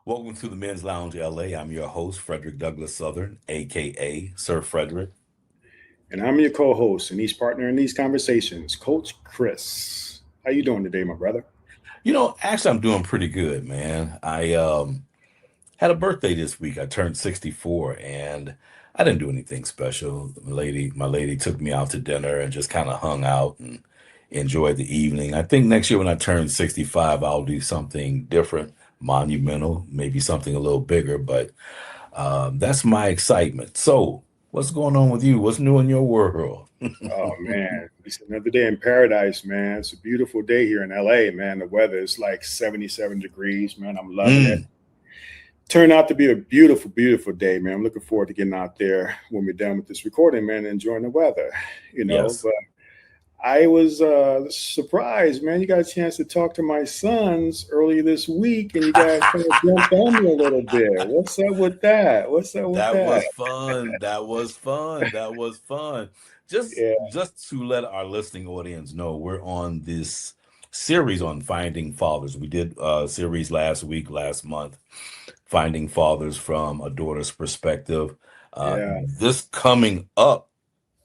Welcome to the Men's Lounge LA. I'm your host, Frederick Douglass Southern, aka Sir Frederick. And I'm your co-host and each partner in these conversations, Coach Chris. How you doing today, my brother? Actually, I'm doing pretty good, man. I had a birthday this week. I turned 64, and I didn't do anything special. My lady took me out to dinner and just kind of hung out and enjoyed the evening. I think next year when I turn 65, I'll do something different, monumental, maybe something a little bigger, but that's my excitement. So, what's going on with you? What's new in your world? Oh man, it's another day in paradise, man. It's a beautiful day here in LA, man. The weather is like 77 degrees, man. I'm loving it. Mm, Turned out to be a beautiful, beautiful day, man. I'm looking forward to getting out there when we're done with this recording, man, and enjoying the weather, yes. But I was surprised, man. You got a chance to talk to my sons earlier this week, and you guys kind of jumped on me a little bit. What's up with that? What's up with That that? was fun. That was fun. That was fun. Just Yeah, just to let our listening audience know, we're on this series on finding fathers. We did a series last month, finding fathers from a daughter's perspective. yeah. This coming up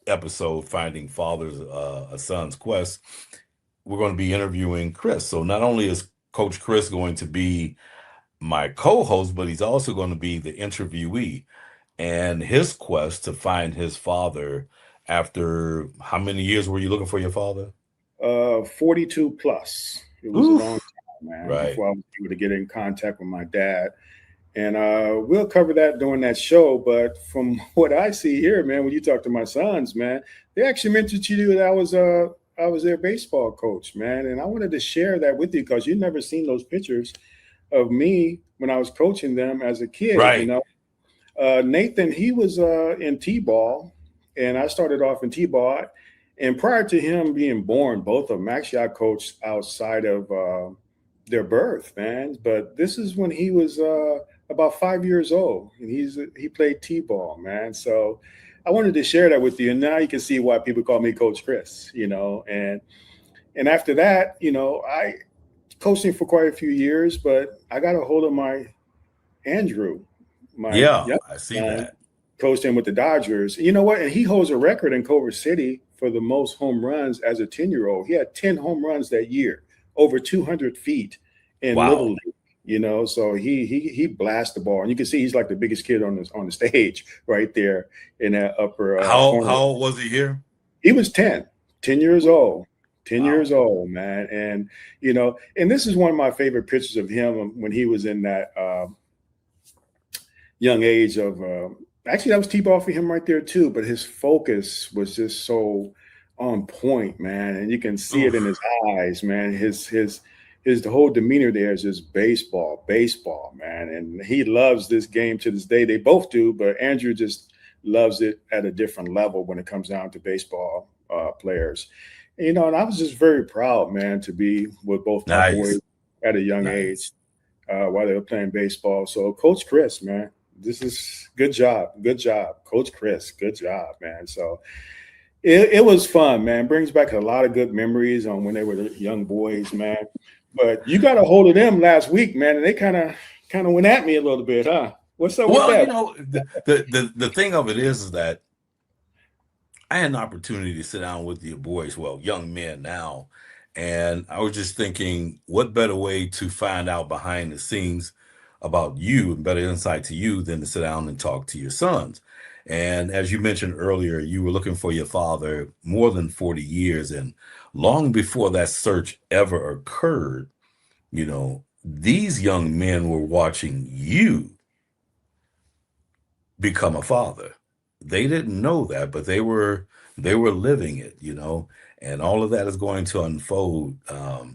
episode, finding fathers, a son's quest, we're going to be interviewing Chris. So not only is Coach Chris going to be my co-host, but he's also going to be the interviewee and his quest to find his father after how many years were you looking for your father? 42 plus. It was a long Oof. time, man, Right. before I was able to get in contact with my dad. And we'll cover that during that show. But from what I see here, man, when you talk to my sons, man, they actually mentioned to you that I was their baseball coach, man. And I wanted to share that with you because you've never seen those pictures of me when I was coaching them as a kid. Right. Nathan, he was in T-ball, and I started off in T-ball. And prior to him being born, both of them actually I coached outside of their birth, man. But this is when he was about 5 years old, and he played T-ball, man. So I wanted to share that with you, and now you can see why people call me Coach Chris, And after that, I coaching for quite a few years, but I got a hold of my Andrew, my Yeah, young I see son, that. coached him with the Dodgers. You know what? And he holds a record in Culver City for the most home runs as a 10-year-old. He had 10 home runs that year, over 200 feet in Little Wow. League. So he blasts the ball, and you can see he's like the biggest kid on the stage right there in that upper How corner. old was he here? He was 10 years old. 10 Wow. years old, man. And this is one of my favorite pictures of him when he was in that young age of actually that was T-ball for him right there too, but his focus was just so on point, man, and you can see it in his Oof. eyes, man. His the whole demeanor there is just baseball, man, and he loves this game to this day. They both do, but Andrew just loves it at a different level when it comes down to baseball players. And I was just very proud, man, to be with both my boys Nice. at a young age Nice. while they were playing baseball. So, Coach Chris, man, this is good job, Coach Chris, good job, man. So it was fun, man. Brings back a lot of good memories on when they were young boys, man. But you got a hold of them last week, man, and they kind of went at me a little bit, huh? What's up with Well, that? the thing of it is that I had an opportunity to sit down with your boys, well, young men now, and I was just thinking, what better way to find out behind the scenes about you and better insight to you than to sit down and talk to your sons. And as you mentioned earlier, you were looking for your father more than 40 years, and long before that search ever occurred, these young men were watching you become a father. They didn't know that, but they were living it, and all of that is going to unfold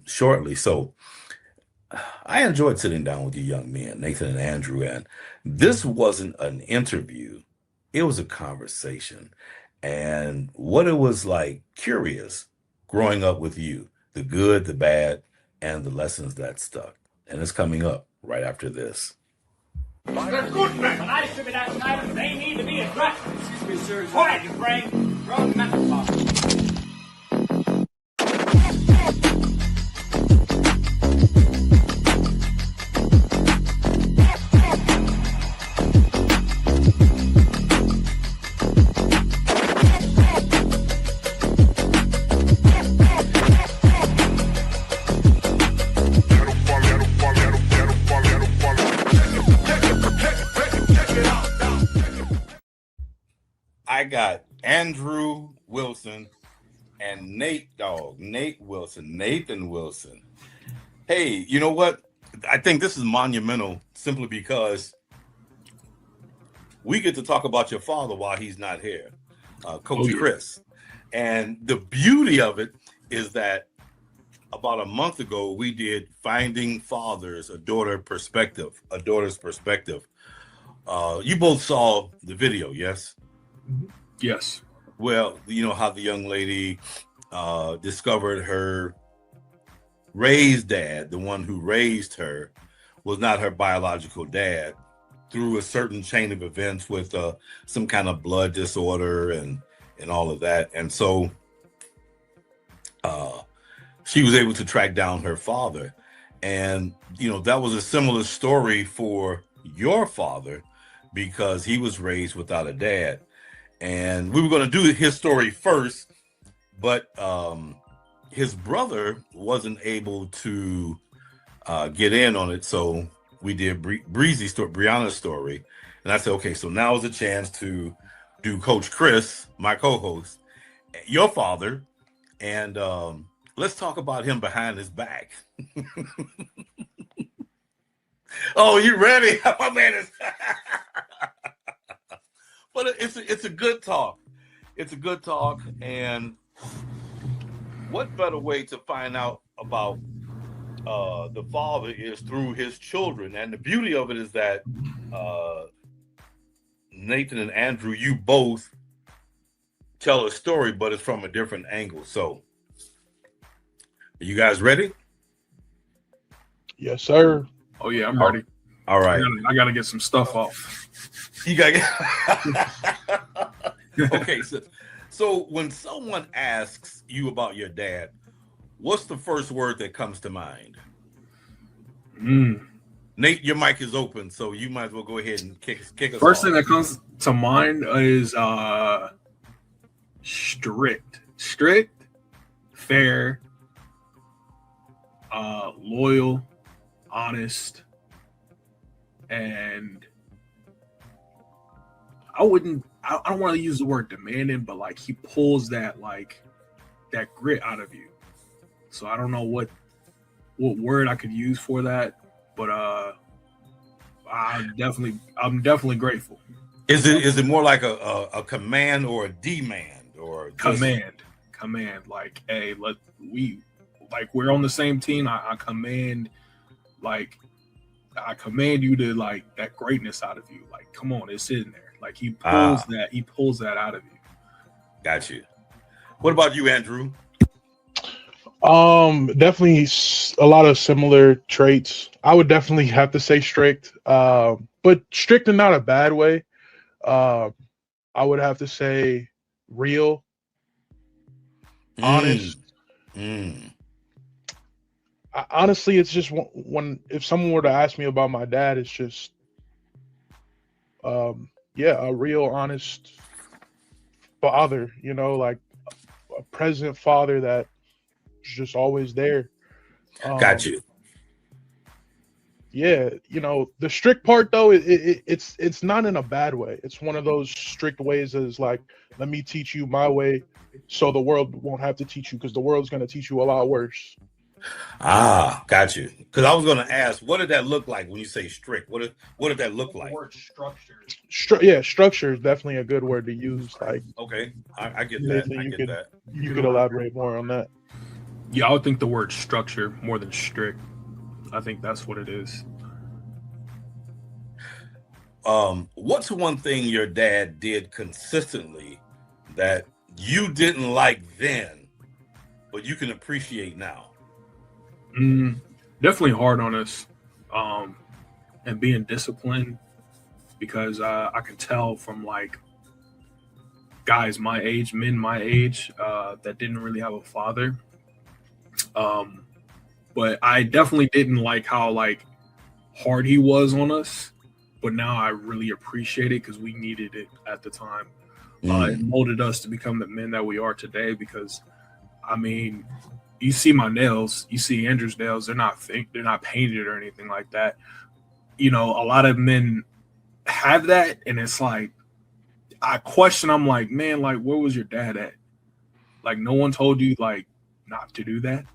shortly. So I enjoyed sitting down with you young men, Nathan and Andrew, and this wasn't an interview. It was a conversation. And what it was like, curious, growing up with you, the good, the bad, and the lessons that stuck. And it's coming up right after this. They're good men. When I strip it outside, they need to be addressed. Excuse me, sir. Quiet, you brain. Wrong mental problem. I got Andrew Wilson and Nathan Wilson. Hey, you know what? I think this is monumental simply because we get to talk about your father while he's not here, Coach Chris. And the beauty of it is that about a month ago, we did Finding Fathers, a daughter's perspective. You both saw the video, yes? Yes. Well, you know how the young lady discovered her raised dad, the one who raised her, was not her biological dad through a certain chain of events with some kind of blood disorder and all of that. And so she was able to track down her father. And, you know, that was a similar story for your father because he was raised without a dad. And we were going to do his story first, but his brother wasn't able to get in on it. So we did Brianna's story. And I said, okay, so now is a chance to do Coach Chris, my co-host, your father, and let's talk about him behind his back. Oh, you ready? My man is. But it's a good talk. It's a good talk, and what better way to find out about the father is through his children. And the beauty of it is that Nathan and Andrew, you both tell a story, but it's from a different angle. So, are you guys ready? Yes, sir. Oh yeah, I'm ready. All right. I gotta get some stuff off. You got Okay, so when someone asks you about your dad, what's the first word that comes to mind? Nate, your mic is open, so you might as well go ahead and kick us First off. thing that comes to mind is strict, fair, loyal, honest, and I don't want to use the word demanding, but like he pulls that grit out of you. So I don't know what word I could use for that, but I'm definitely grateful. Is it more like a command or a demand or just... command like, hey, we're on the same team. I command you to like that greatness out of you. Like, come on, it's in there. Like he pulls that out of you. Got you. What about you, Andrew? Definitely a lot of similar traits. I would definitely have to say strict, but strict in not a bad way. I would have to say real, honest. Honestly, it's just when if someone were to ask me about my dad, it's just, a real honest father. You know, like a present father that just always there. Got you. Yeah, you know, the strict part though, it's not in a bad way. It's one of those strict ways that is like, let me teach you my way so the world won't have to teach you, because the world's going to teach you a lot worse. Got you. Because I was going to ask, what did that look like when you say strict? What did that look like? The word structure. Structure is definitely a good word to use. Like, okay, I get that. Nathan, I get that. You could elaborate more on that. Yeah, I would think the word structure more than strict. I think that's what it is. What's one thing your dad did consistently that you didn't like then, but you can appreciate now? Definitely hard on us, and being disciplined, because I can tell from like guys my age, men my age, that didn't really have a father. But I definitely didn't like how like hard he was on us. But now I really appreciate it because we needed it at the time. It molded us to become the men that we are today. Because, I mean, you see my nails, you see Andrew's nails. They're not fake, they're not painted or anything like that. You know, a lot of men have that, and it's like, I question. I'm like, man, like, where was your dad at? Like, no one told you like not to do that.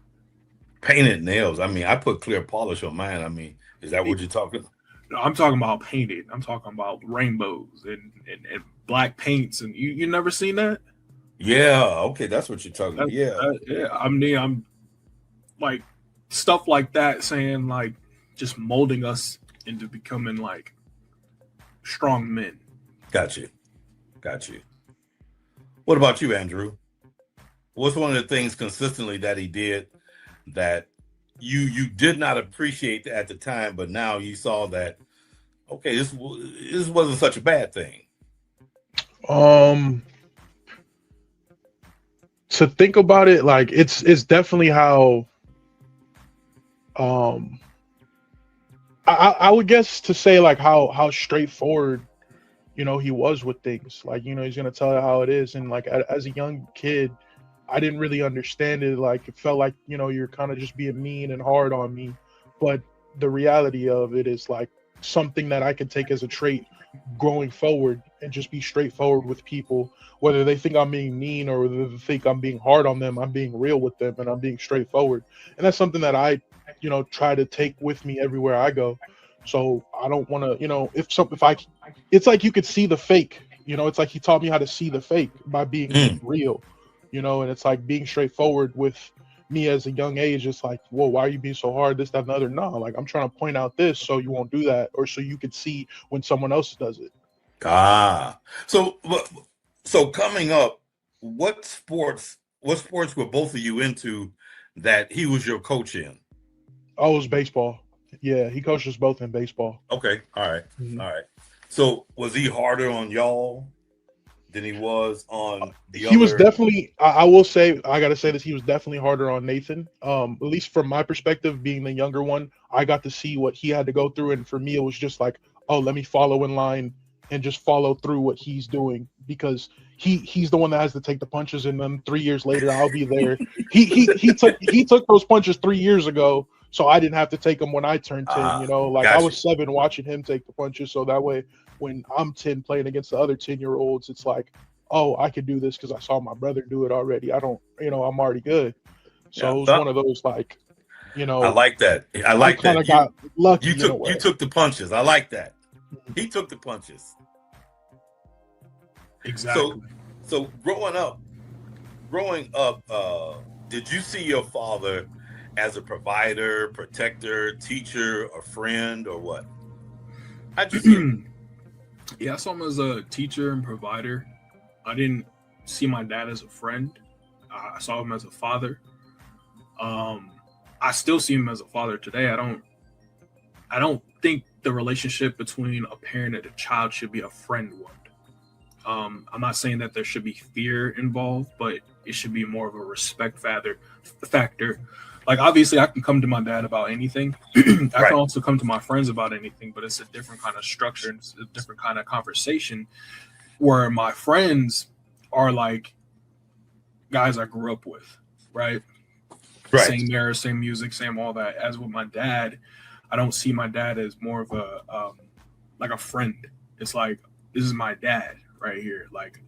Painted nails. I mean, I put clear polish on mine. I mean, is that what you're talking? No, I'm talking about painted. I'm talking about rainbows and black paints. And you never seen that? Yeah. Okay, that's what you're talking about. Yeah. Yeah. I mean, I'm like stuff like that, saying like just molding us into becoming like strong men. Got you. Got you. What about you, Andrew? What's one of the things consistently that he did that you did not appreciate at the time, but now you saw that, okay, this wasn't such a bad thing? To think about it, like it's definitely how I would guess to say like how straightforward, you know, he was with things. Like, you know, he's gonna tell you how it is. And like as a young kid, I didn't really understand it. Like it felt like, you know, you're kind of just being mean and hard on me. But the reality of it is like something that I could take as a trait going forward and just be straightforward with people, whether they think I'm being mean or whether they think I'm being hard on them. I'm being real with them and I'm being straightforward. And that's something that I, you know, try to take with me everywhere I go. So I don't want to, you know, it's like you could see the fake, you know, it's like he taught me how to see the fake by being real, you know, and it's like being straightforward with me as a young age. It's like, whoa, why are you being so hard? This, that, and the other. No, like I'm trying to point out this so you won't do that, or so you could see when someone else does it. So coming up, what sports were both of you into that he was your coach in? Oh, it was baseball. Yeah, he coached us both in baseball. Okay, all right, Mhm. all right. So was he harder on y'all than he was on the other? He was definitely, I will say, I gotta say this, he was definitely harder on Nathan. At least from my perspective, being the younger one, I got to see what he had to go through, and for me, it was just like, oh, let me follow in line and just follow through what he's doing, because he's the one that has to take the punches, and then 3 years later, I'll be there. He took those punches 3 years ago, so I didn't have to take them when I turned 10. You know, like I was 7 watching him take the punches, so that way when I'm 10 playing against the other 10-year-olds, it's like, oh, I could do this because I saw my brother do it already. I don't, you know, I'm already good. So it was one of those, like, you know, I like that. I like that. I got lucky. You took the punches. I like that. He took the punches. Exactly. So growing up, did you see your father as a provider, protector, teacher, a friend, or what? How'd you see him? Yeah, I saw him as a teacher and provider. I didn't see my dad as a friend. I saw him as a father. I still see him as a father today. I don't think the relationship between a parent and a child should be a friend one. I'm not saying that there should be fear involved, but it should be more of a respect factor. Like, obviously, I can come to my dad about anything. I can also come to my friends about anything, but it's a different kind of structure and it's a different kind of conversation, where my friends are like guys I grew up with, right? Same era, same music, same all that. As with my dad, I don't see my dad as more of a like a friend. It's like, this is my dad right here. Like,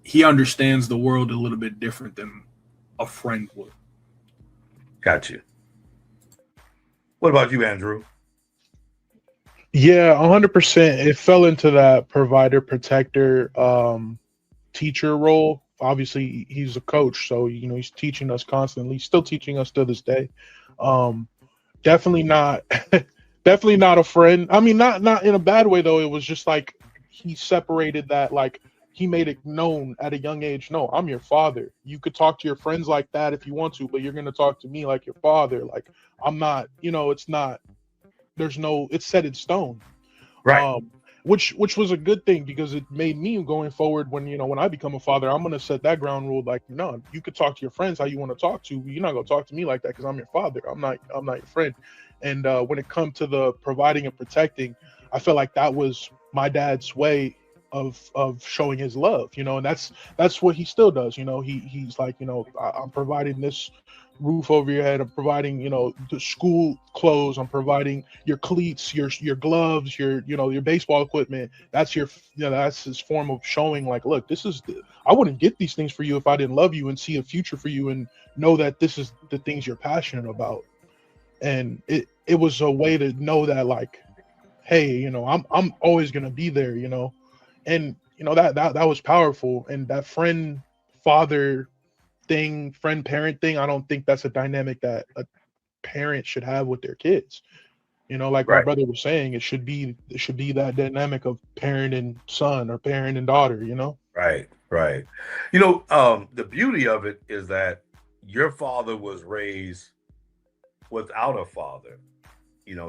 he understands the world a little bit different than a friend would. Got you. What about you, Andrew? Yeah, 100%. It fell into that provider, protector, teacher role. Obviously, he's a coach, so you know he's teaching us constantly. Still teaching us to this day. Definitely not, definitely not a friend. I mean, not in a bad way though. It was just like he separated that. Like, he made it known at a young age. No, I'm your father. You could talk to your friends like that if you want to, but you're gonna talk to me like your father. Like, I'm not. You know, it's not. There's no. It's set in stone. Right. Which was a good thing, because it made me, going forward, when I become a father, I'm gonna set that ground rule. Like, no, you could talk to your friends how you want to talk to. You're not gonna talk to me like that because I'm your father. I'm not your friend. And when it comes to the providing and protecting, I feel like that was my dad's way of showing his love, and that's what he still does. He's like, I'm providing this roof over your head. I'm providing, the school clothes. I'm providing your cleats, your gloves, your baseball equipment. That's that's his form of showing like, look, I wouldn't get these things for you if I didn't love you and see a future for you and know that this is the things you're passionate about. And it was a way to know that like, hey, I'm always gonna be there, and that was powerful. And that friend father thing, friend parent thing, I don't think that's a dynamic that a parent should have with their kids. Like my Right. brother was saying, it should be that dynamic of parent and son or parent and daughter. Right. Right. The beauty of it is that your father was raised without a father.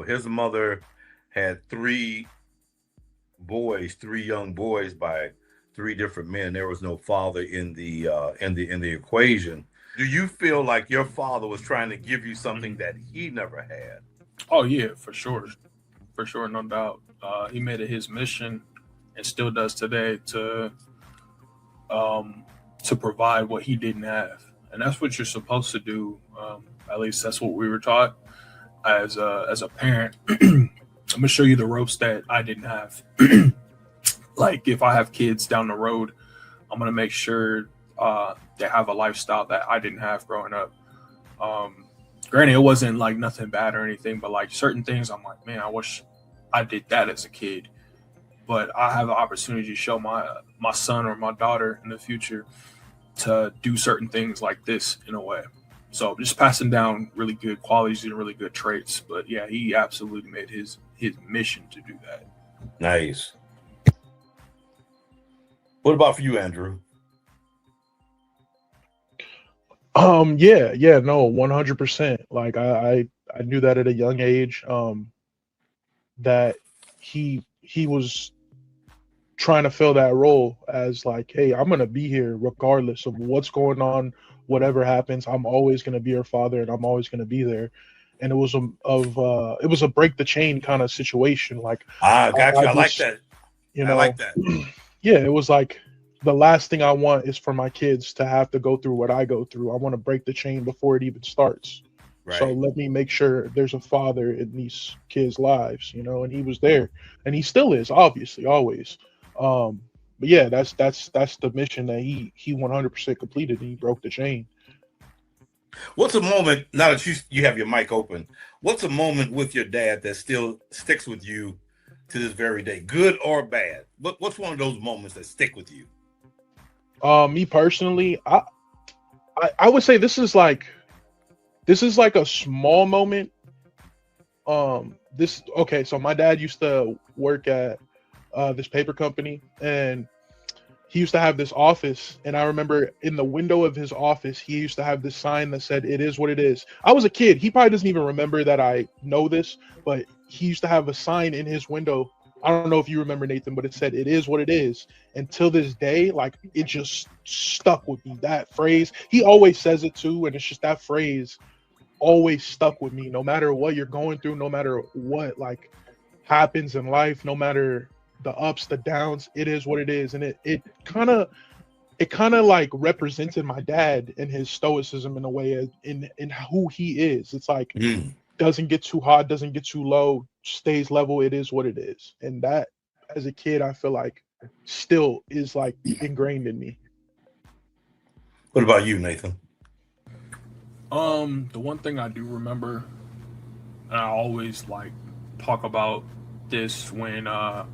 His mother had three young boys by three different men. There was no father in the equation. Do you feel like your father was trying to give you something that he never had? Oh yeah, for sure, no doubt. He made it his mission, and still does today, to provide what he didn't have, and that's what you're supposed to do. At least that's what we were taught as a parent. I'm gonna show you the ropes that I didn't have. Like if I have kids down the road, I'm gonna make sure they have a lifestyle that I didn't have growing up. Granted, it wasn't like nothing bad or anything, but like certain things, I'm like, man, I wish I did that as a kid. But I have the opportunity to show my son or my daughter in the future to do certain things like this in a way. So just passing down really good qualities and really good traits. But yeah, he absolutely made his mission to do that. Nice. What about for you, Andrew? Yeah, no, 100%. Like I knew that at a young age, that he was trying to fill that role as like, hey, I'm gonna be here regardless of what's going on, whatever happens. I'm always gonna be your father, and I'm always gonna be there. And it was a break the chain kind of situation. Like Got you. I like just, that. you I know, like that. yeah, it was like the last thing I want is for my kids to have to go through what I go through. I want to break the chain before it even starts. Right. So let me make sure there's a father in these kids' lives, and he was there, and he still is, obviously, always. But yeah, that's the mission that he 100% completed, and he broke the chain. What's a moment, now that you have your mic open, what's a moment with your dad that still sticks with you to this very day, good or bad? What's one of those moments that stick with you? Me personally, I would say this is like a small moment. So my dad used to work at this paper company, and he used to have this office, and I remember in the window of his office, he used to have this sign that said, "It is what it is." I was a kid. He probably doesn't even remember that I know this, but he used to have a sign in his window. I don't know if you remember, Nathan, but it said, "It is what it is." And till this day, like, it just stuck with me. That phrase, he always says it too, and it's just that phrase always stuck with me. No matter what you're going through, no matter what like happens in life, no matter the ups, the downs, it is what it is. And it kind of like represented my dad and his stoicism in a way, in who he is. It's like, doesn't get too hot, doesn't get too low, stays level. It is what it is. And that, as a kid, I feel like still is like ingrained in me. What about you, Nathan? The one thing I do remember, and I always like talk about this when I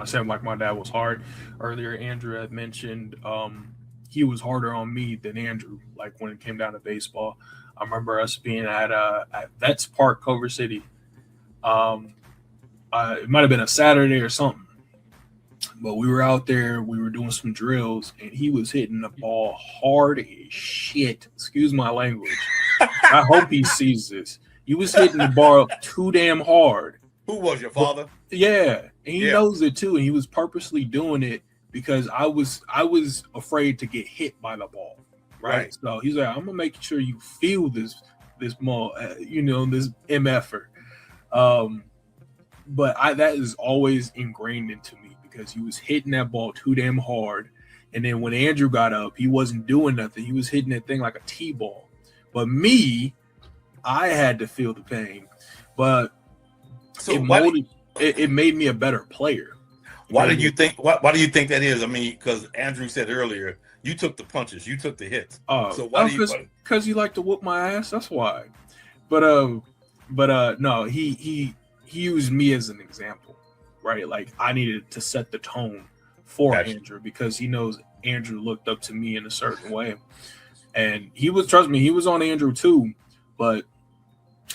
said like my dad was hard earlier. Andrew had mentioned he was harder on me than Andrew. Like when it came down to baseball, I remember us being at Vets Park, Culver City. It might have been a Saturday or something, but we were out there. We were doing some drills, and he was hitting the ball hard as shit. Excuse my language. I hope he sees this. He was hitting the ball too damn hard. Who was your father? Yeah, and he knows it too, and he was purposely doing it because I was afraid to get hit by the ball, right? So he's like, I'm gonna make sure you feel this ball, this MFer. But that is always ingrained into me because he was hitting that ball too damn hard, and then when Andrew got up, he wasn't doing nothing. He was hitting that thing like a T-ball. But me, I had to feel the pain, but So it molded. It made me a better player. Why do you think? Why do you think that is? I mean, because Andrew said earlier, you took the punches, you took the hits. So why do you? Because you like to whoop my ass. That's why. But no, he used me as an example, right? Like I needed to set the tone for Andrew because he knows Andrew looked up to me in a certain way, and he was, trust me, he was on Andrew too, but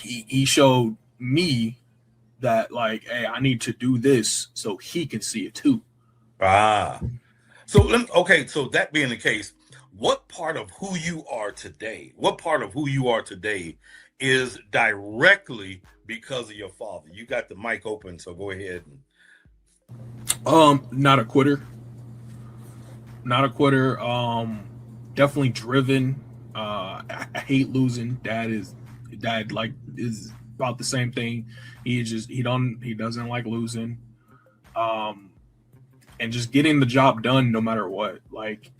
he showed me that like, hey, I need to do this so he can see it too. So okay. So that being the case, what part of who you are today? What part of who you are today is directly because of your father? You got the mic open, so go ahead. Not a quitter. Not a quitter. Definitely driven. I hate losing. Dad is about the same thing. He doesn't like losing. And just getting the job done no matter what. Like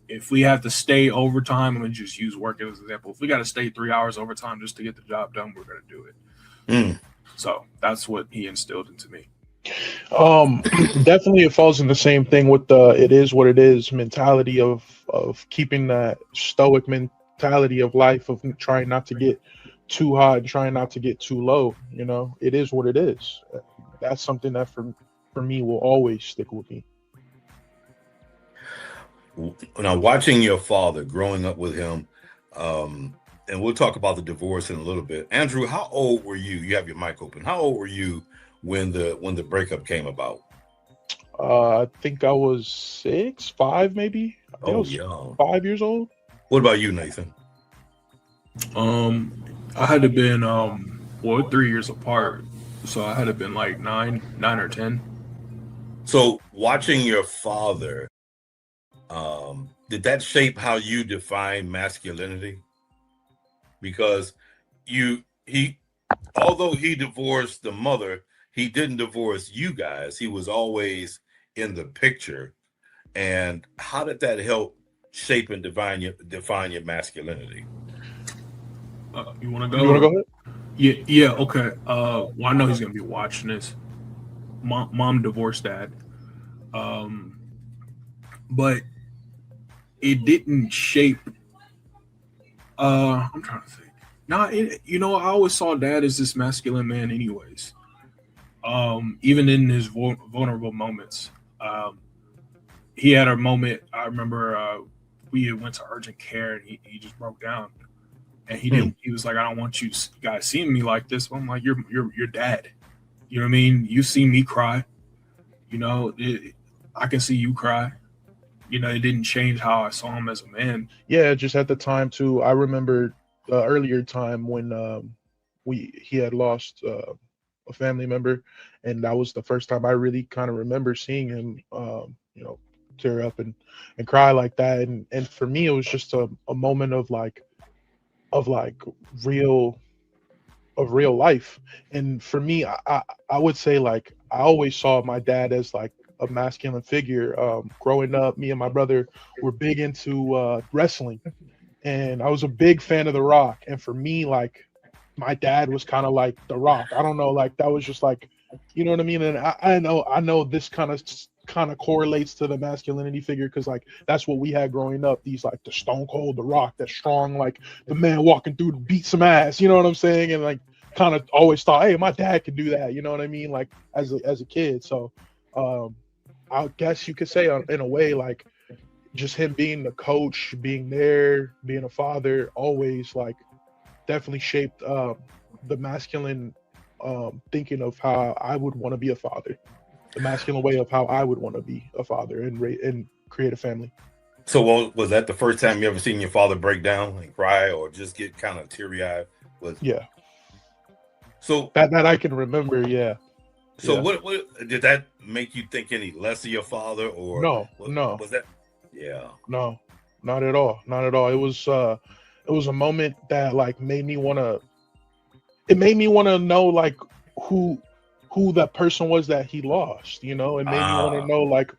if we have to stay overtime, I'm gonna just use work as an example. If we got to stay 3 hours overtime just to get the job done, we're gonna do it. So that's what he instilled into me. Definitely it falls in the same thing with the it is what it is mentality of keeping that stoic mentality of life, of trying not to get too high and trying not to get too low. You know, it is what it is. That's something that for me will always stick with me. Now, watching your father, growing up with him, and we'll talk about the divorce in a little bit. Andrew, how old were you? You have your mic open. How old were you when the breakup came about? I think I was 6, 5, maybe. I was young. 5 years old. What about you, Nathan? I had to been 3 years apart, so I had to been like 9 or 10. So watching your father, did that shape how you define masculinity? Because although he divorced the mother, he didn't divorce you guys. He was always in the picture. And how did that help shape and define your masculinity? You want to go ahead? Yeah. Okay. Well, I know he's gonna be watching this. Mom divorced dad, but it didn't shape. I'm trying to think. I always saw dad as this masculine man, anyways. Even in his vulnerable moments, he had a moment. I remember we went to urgent care and he just broke down, and he didn't. He was like, "I don't want you guys seeing me like this." I'm like, "You're dad. You know what I mean? You've seen me cry. You know, I can see you cry. You know, it didn't change how I saw him as a man." Yeah, just at the time too. I remember the earlier time when he had lost a family member, and that was the first time I really kind of remember seeing him, tear up and cry like that. And for me, it was just a moment of real life. And for me, I would say like I always saw my dad as like a masculine figure. Growing up, me and my brother were big into wrestling, and I was a big fan of The Rock. And for me, like my dad was kind of like The Rock. I don't know, like that was just like, you know what I mean? And I know this kind of correlates to the masculinity figure, because like that's what we had growing up. These like the Stone Cold, The Rock, that strong, like the man walking through to beat some ass. You know what I'm saying? And like kind of always thought, hey, my dad could do that. You know what I mean? Like as a kid. So I guess you could say in a way like just him being the coach, being there, being a father, always like definitely shaped the masculine thinking of how I would want to be a father, the masculine way of how I would want to be a father and create a family. So was that the first time you ever seen your father break down and cry or just get kind of teary-eyed? Yeah. So that I can remember, yeah. So what did that make you think any less of your father, or no? Was that? Yeah. No, not at all. Not at all. It was a moment that like made me want to know like who that person was that he lost, you know. It made me want to know like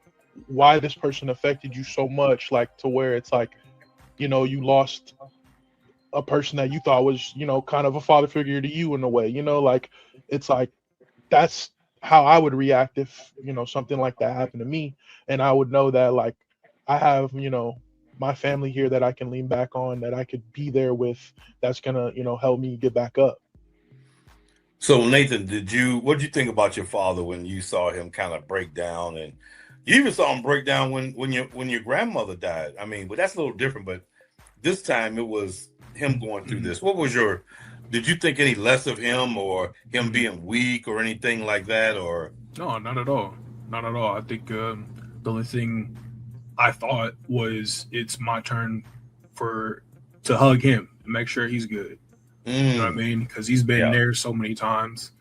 why this person affected you so much, like to where it's like, you know, you lost a person that you thought was, you know, kind of a father figure to you in a way, you know, like it's like that's how I would react if, you know, something like that happened to me. And I would know that like I have, you know, my family here that I can lean back on, that I could be there with, that's gonna, you know, help me get back up. So Nathan, what did you think about your father when you saw him kind of break down, and you even saw him break down when your grandmother died? I mean, but that's a little different. But this time it was him going through this. Did you think any less of him or him being weak or anything like that? Or No, not at all. Not at all. I think the only thing I thought was it's my turn to hug him and make sure he's good. You know what I mean? Because he's been Yeah. there so many times.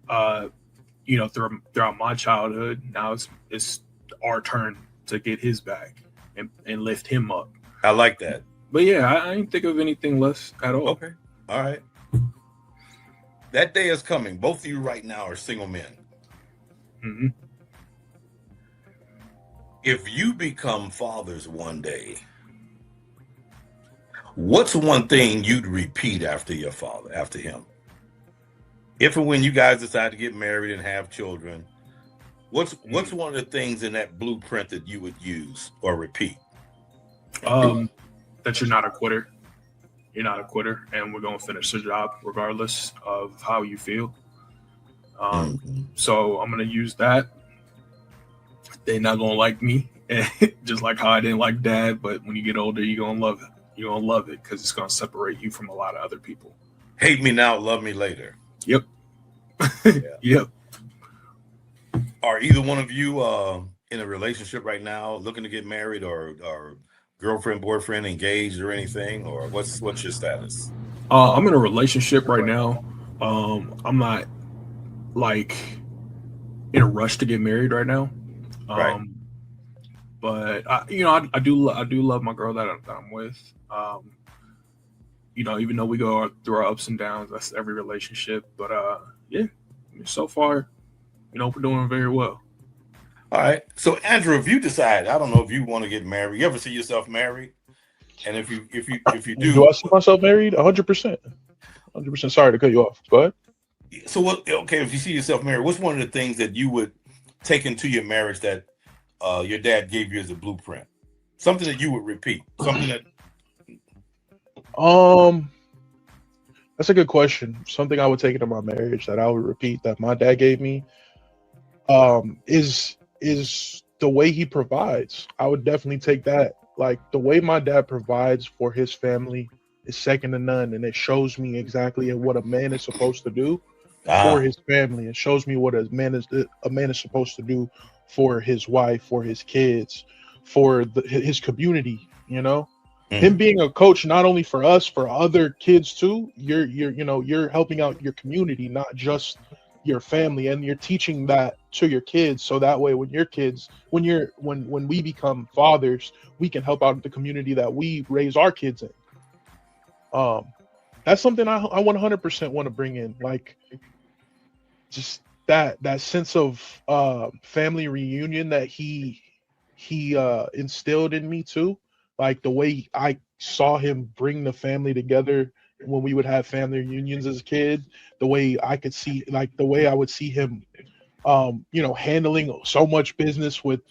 You know, throughout my childhood. Now it's our turn to get his back and lift him up. I like that. But yeah, I didn't think of anything less at all. Okay. All right. That day is coming. Both of you right now are single men. Mm-hmm. If you become fathers one day, what's one thing you'd repeat after your father, after him? If and when you guys decide to get married and have children, what's one of the things in that blueprint that you would use or repeat? That you're not a quitter. You're not a quitter, and we're going to finish the job regardless of how you feel. So I'm going to use that. They're not going to like me, just like how I didn't like Dad. But when you get older, you're going to love it. You're going to love it because it's going to separate you from a lot of other people. Hate me now, love me later. Yep. Yeah. Yep. Are either one of you in a relationship right now, looking to get married, or girlfriend, boyfriend, engaged, or anything? Or what's your status? I'm in a relationship right now. I'm not like in a rush to get married right now. Right. But I do love my girl that I'm with. You know, even though we go through our ups and downs, that's every relationship. But yeah, so far, you know, we're doing very well. All right. So Andrew, if you decide, I don't know if you want to get married, you ever see yourself married? And if you Do I see myself married? 100%. 100%. Sorry to cut you off. Go ahead. So what? Okay, if you see yourself married, what's one of the things that you would take into your marriage that your dad gave you as a blueprint? Something that you would repeat. Something that. That's a good question. Something I would take into my marriage that I would repeat that my dad gave me, is the way he provides. I would definitely take that. Like the way my dad provides for his family is second to none, and it shows me exactly what a man is supposed to do for his family. It shows me what a man is supposed to do for his wife, for his kids, for his community. You know, him being a coach not only for us, for other kids too. You're helping out your community, not just your family, and you're teaching that to your kids, so that way when we become fathers, we can help out the community that we raise our kids in. That's something I 100% want to bring in, like just that sense of family reunion that he instilled in me too, like the way I saw him bring the family together when we would have family reunions as a kid, the way I could see, like the way I would see him, handling so much business with,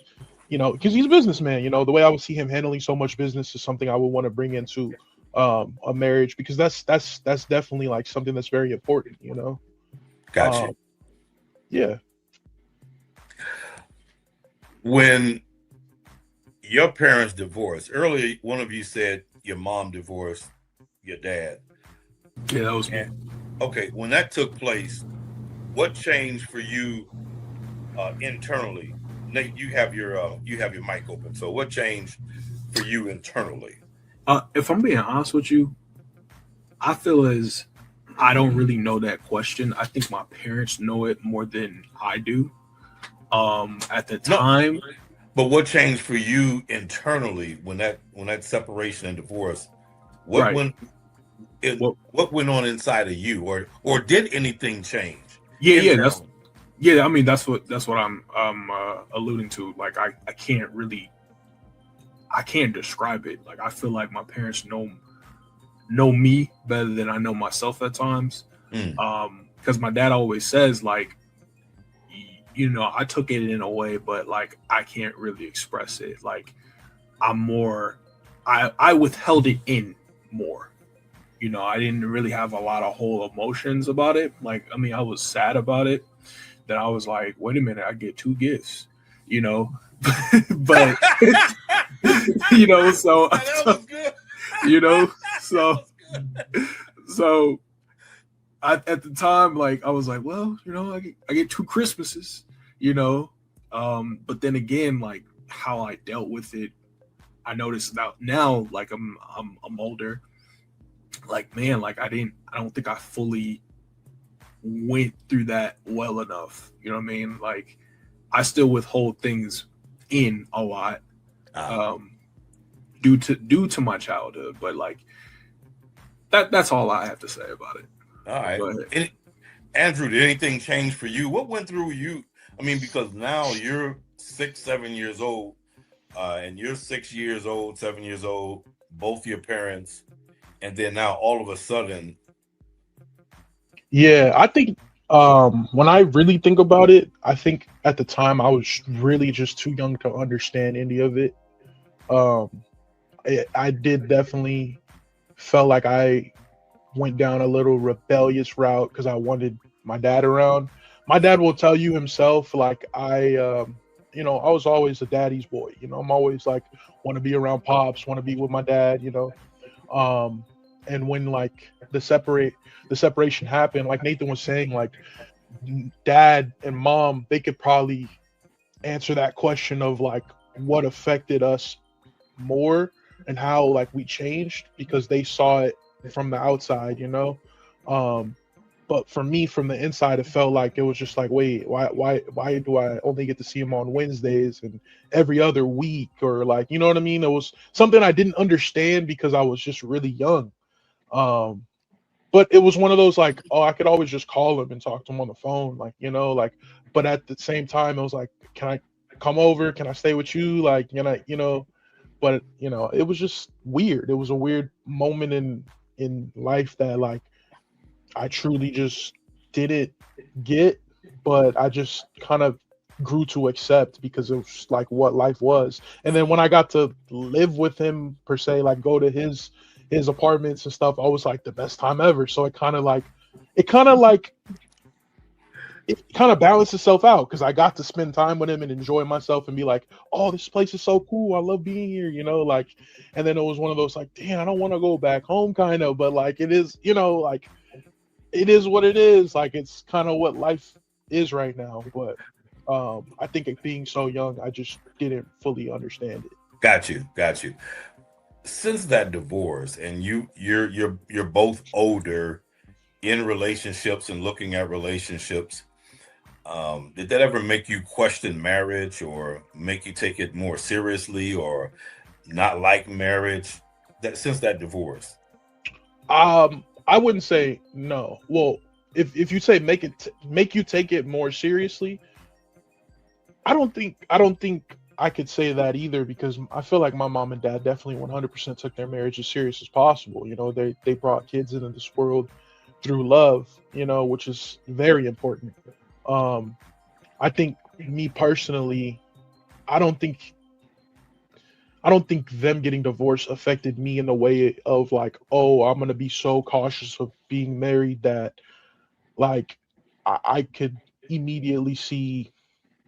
because he's a businessman, the way I would see him handling so much business is something I would want to bring into a marriage, because that's definitely like something that's very important, Gotcha. Yeah. When your parents divorced, earlier one of you said your mom divorced your dad. Yeah, that was me. Okay, when that took place, what changed for you internally? Nate, you have your mic open. So what changed for you internally? If I'm being honest with you, I feel as I don't really know that question. I think my parents know it more than I do. At the time. No, but what changed for you internally when that separation and divorce? What went on inside of you, or did anything change? I mean, that's what I'm alluding to. Like I can't describe it. Like I feel like my parents know know me better than I know myself at times. Because my dad always says, like, you know, I took it in a way, but like I can't really express it. Like I'm more, I withheld it in more. You know, I didn't really have a lot of whole emotions about it. Like, I mean, I was sad about it. Then I was like, wait a minute, I get two gifts, you know, but you know, so, That was good. you know, That so was good. so at the time, like I was like, well, you know, I get two Christmases, you know, but then again, like how I dealt with it, I noticed now, like I'm older, like man, like I don't think I fully went through that well enough. You know what I mean? Like I still withhold things in a lot, um, due to my childhood, but like that's all I have to say about it. All right. Go ahead. Andrew, did anything change for you? What went through you? I mean, because now you're 6, 7 years old, and you're 6 years old, 7 years old, both your parents, and then now all of a sudden, Yeah, I think when I really think about it, I think at the time I was really just too young to understand any of it. Um, I did definitely felt like I went down a little rebellious route because I wanted my dad around. My dad will tell you himself, like you know, I was always a daddy's boy. You know, I'm always like want to be around pops, want to be with my dad. You know, um, and when like the separation happened, like Nathan was saying, like dad and mom, they could probably answer that question of like what affected us more and how like we changed because they saw it from the outside, you know. Um, but for me, from the inside, it felt like it was just like, wait, why do I only get to see him on Wednesdays and every other week, or like, you know what I mean? It was something I didn't understand because I was just really young. Um, but it was one of those like, oh, I could always just call him and talk to him on the phone, like, you know, like. But at the same time, it was like, can I come over? Can I stay with you? Like, you know, but you know it was just weird. It was a weird moment in life that like I truly just didn't get, but I just kind of grew to accept because it was like what life was. And then when I got to live with him per se, like go to his apartments and stuff, I was like the best time ever. So it kind of like it kind of balanced itself out because I got to spend time with him and enjoy myself and be like, oh, this place is so cool. I love being here, you know, like, and then it was one of those like, damn, I don't want to go back home kind of, but like it is, you know, like it is what it is. Like it's kind of what life is right now. But I think it being so young, I just didn't fully understand it. got you, got you. Since that divorce, and you're both older in relationships and looking at relationships. Did that ever make you question marriage or make you take it more seriously or not like marriage that since that divorce? I wouldn't say no. Well, if you say make you take it more seriously, I don't think I could say that either because I feel like my mom and dad definitely 100% took their marriage as serious as possible. You know, they brought kids into this world through love, you know, which is very important. Um, I think me personally, I don't think I don't think them getting divorced affected me in the way of like, oh, I'm gonna be so cautious of being married that like I could immediately see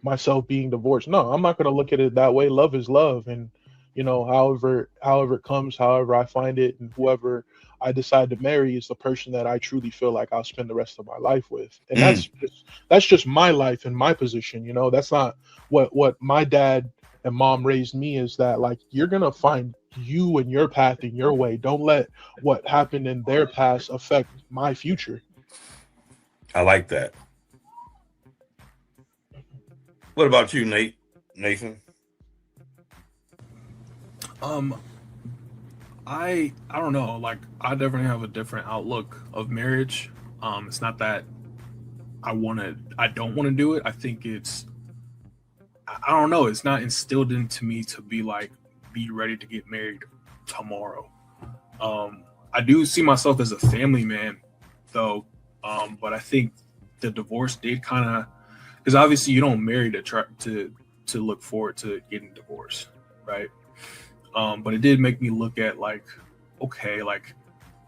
myself being divorced. No, I'm not gonna look at it that way. Love is love, and you know, however it comes, however I find it, and whoever I decide to marry is the person that I truly feel like I'll spend the rest of my life with, and Mm, that's just my life and my position. You know, that's not what my dad and mom raised me is that like you're gonna find you and your path in your way. Don't let what happened in their past affect my future. I like that. What about you, Nathan? Um, I don't know. Like I definitely have a different outlook of marriage. It's not that I don't want to do it. I think I don't know. It's not instilled into me to be like be ready to get married tomorrow. Um, I do see myself as a family man, though. But I think the divorce did kind of, because obviously you don't marry to try to look forward to getting divorced, right? But it did make me look at like, okay, like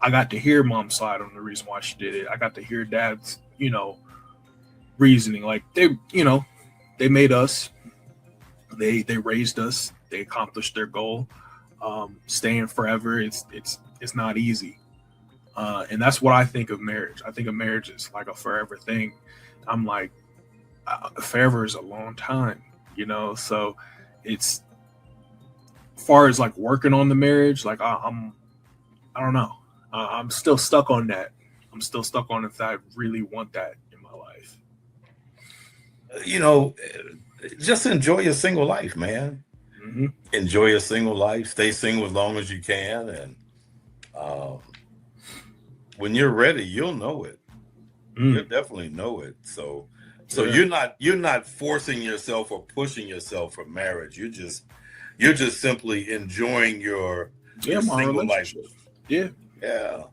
I got to hear mom's side on the reason why she did it. I got to hear dad's, reasoning. Like they made us, they raised us, they accomplished their goal. Staying forever, it's not easy. And that's what I think of marriage. I think of marriage as like a forever thing. I'm like, forever is a long time, so it's, as far as like working on the marriage, like I don't know. I'm still stuck on that. I'm still stuck on if I really want that in my life. Just enjoy your single life, man. Mm-hmm. Enjoy your single life. Stay single as long as you can, and when you're ready, you'll know it. You'll definitely know it. So yeah. you're not forcing yourself or pushing yourself for marriage. You're just simply enjoying your single life. Yeah. Yeah.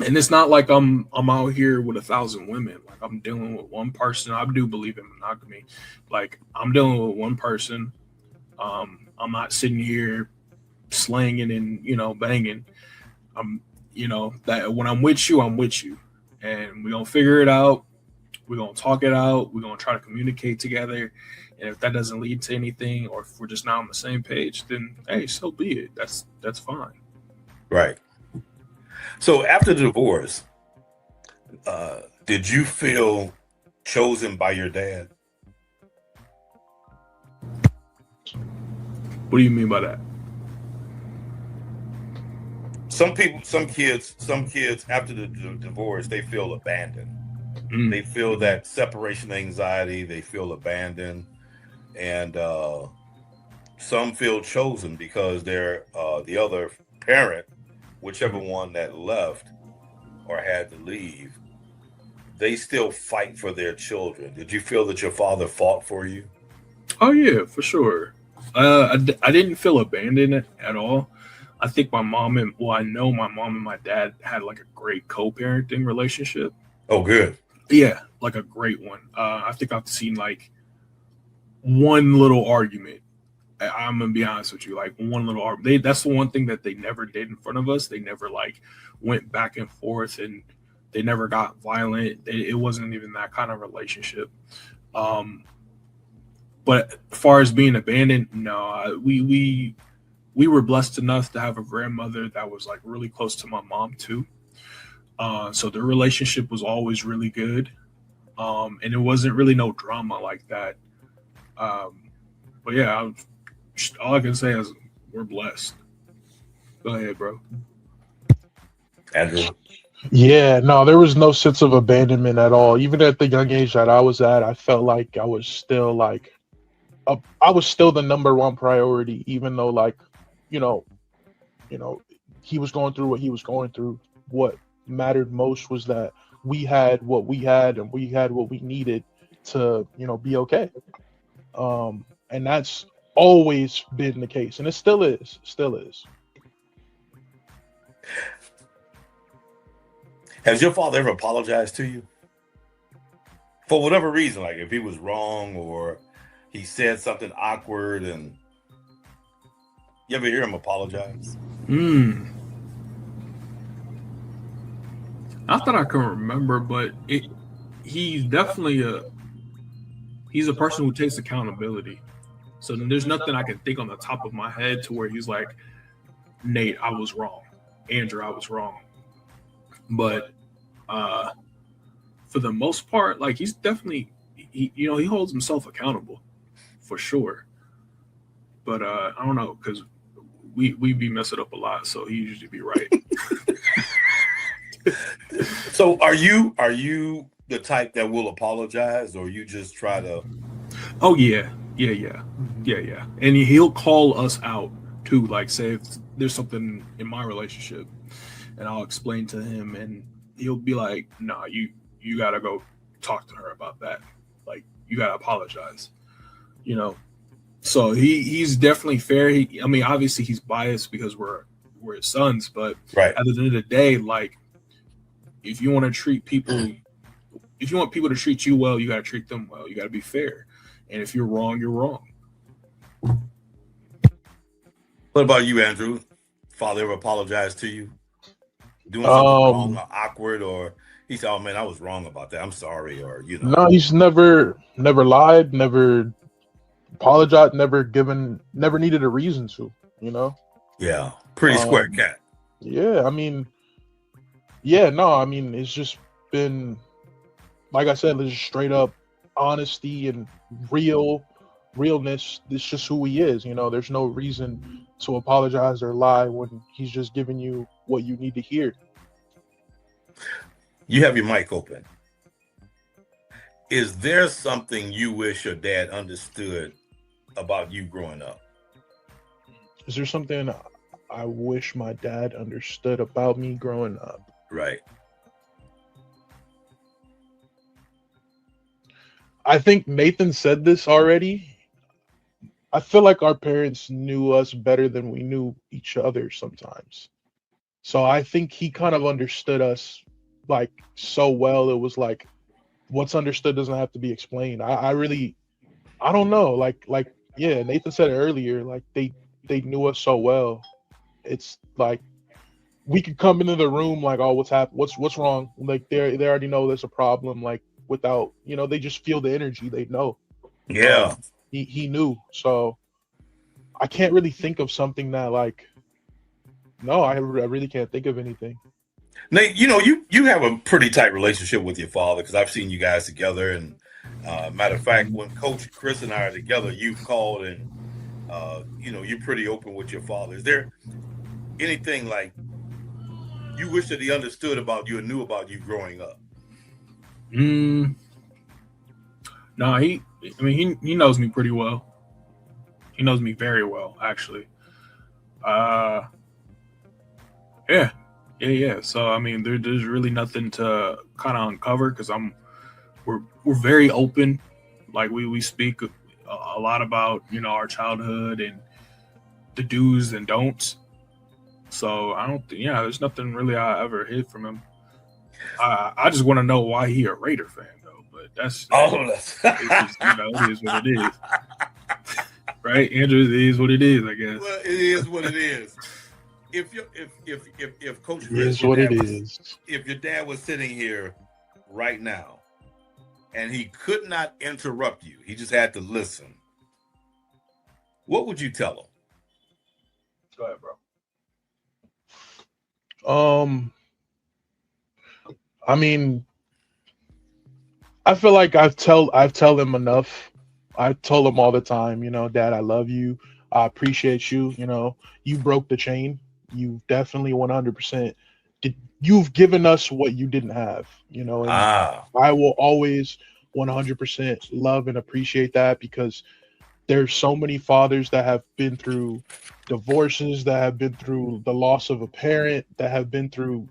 And it's not like I'm out here with 1,000 women. Like I'm dealing with one person. I do believe in monogamy. Like I'm dealing with one person. I'm not sitting here slanging and banging. That when I'm with you, and we're gonna figure it out. We're gonna talk it out. We're gonna try to communicate together. And if that doesn't lead to anything, or if we're just not on the same page, then hey, so be it. That's fine. Right. So after the divorce, did you feel chosen by your dad? What do you mean by that? Some kids after the divorce, they feel abandoned. They feel that separation anxiety. They feel abandoned, and some feel chosen because they're the other parent, whichever one that left or had to leave, they still fight for their children. Did you feel that your father fought for you? Oh yeah, for sure. I didn't feel abandoned at all. I think I know my mom and my dad had like a great co-parenting relationship. Oh, good. Yeah, like a great one. I think I've seen like one little argument. I'm gonna be honest with you, like one little argument. That's the one thing that they never did in front of us. They never like went back and forth, and they never got violent. It wasn't even that kind of relationship. But as far as being abandoned, no. We were blessed enough to have a grandmother that was like really close to my mom too. So the relationship was always really good. And it wasn't really no drama like that. But yeah, all I can say is we're blessed. Go ahead, bro. Andrew? Yeah, no, there was no sense of abandonment at all. Even at the young age that I was at, I felt like I was still the number one priority, even though he was going through what he was going through. What mattered most was that we had what we had, and we had what we needed to, be okay. And that's always been the case, and it still is. Has your father ever apologized to you? For whatever reason, like if he was wrong or he said something awkward, and you ever hear him apologize? Not that I can remember, but he's definitely he's a person who takes accountability. So there's nothing I can think on the top of my head to where he's like, Nate, I was wrong. Andrew, I was wrong. But for the most part, like he's definitely, he holds himself accountable for sure. But I don't know, because we be messing up a lot, so he usually be right. So are you the type that will apologize, or you just try to? Oh yeah. And he'll call us out too, like say if there's something in my relationship, and I'll explain to him, and he'll be like, "Nah, you gotta go talk to her about that. Like you gotta apologize." So he's definitely fair. Obviously he's biased because we're we're his sons. But Right. at the end of the day, like, if you want to treat people, if you want people to treat you well, you got to treat them well. You got to be fair. And if you're wrong, you're wrong. What about you, Andrew? Father ever apologized to you? Doing something wrong Um, or awkward, or he said, "Oh man, I was wrong about that. I'm sorry," or no, he's never lied, never apologized, never needed a reason to. Yeah, pretty square Um, cat. yeah, I mean, yeah, no, I mean, it's just been, like I said, it's just straight up honesty and realness. It's just who he is. There's no reason to apologize or lie when he's just giving you what you need to hear. You have your mic open. Is there something you wish your dad understood about you growing up? Is there something I wish my dad understood about me growing up? Right. I think Nathan said this already. I feel like our parents knew us better than we knew each other sometimes. So I think he kind of understood us like so well. It was like what's understood doesn't have to be explained. I don't know. Yeah, Nathan said it earlier. Like they knew us so well. It's like we could come into the room like, oh, what's happened? What's wrong? Like they already know there's a problem. Like without they just feel the energy. They know. Yeah. He knew. So I can't really think of something that like. No, I really can't think of anything. Nate, you have a pretty tight relationship with your father because I've seen you guys together. And matter of fact, when Coach Chris and I are together, you've called and you're pretty open with your father. Is there anything like you wish that he understood about you and knew about you growing up? No, he knows me pretty well. He knows me very well, actually. Yeah. So I mean, there's really nothing to kind of uncover because we're very open. Like we speak a lot about our childhood and the do's and don'ts. So I don't think there's nothing really I ever hid from him. I just want to know why he a Raider fan though. But that's it's just, it is what it is. Right, Andrew, it is what it is, I guess. Well, it is what it is. If Coach Chris, It is what it is. If your dad was sitting here right now and he could not interrupt you, he just had to listen, what would you tell him? Go ahead, bro. I mean, I feel like I've tell him enough. I told him all the time, Dad, I love you. I appreciate you. You broke the chain. You definitely 100% did. You've given us what you didn't have, and I will always 100% love and appreciate that because there's so many fathers that have been through divorces, that have been through the loss of a parent, that have been through,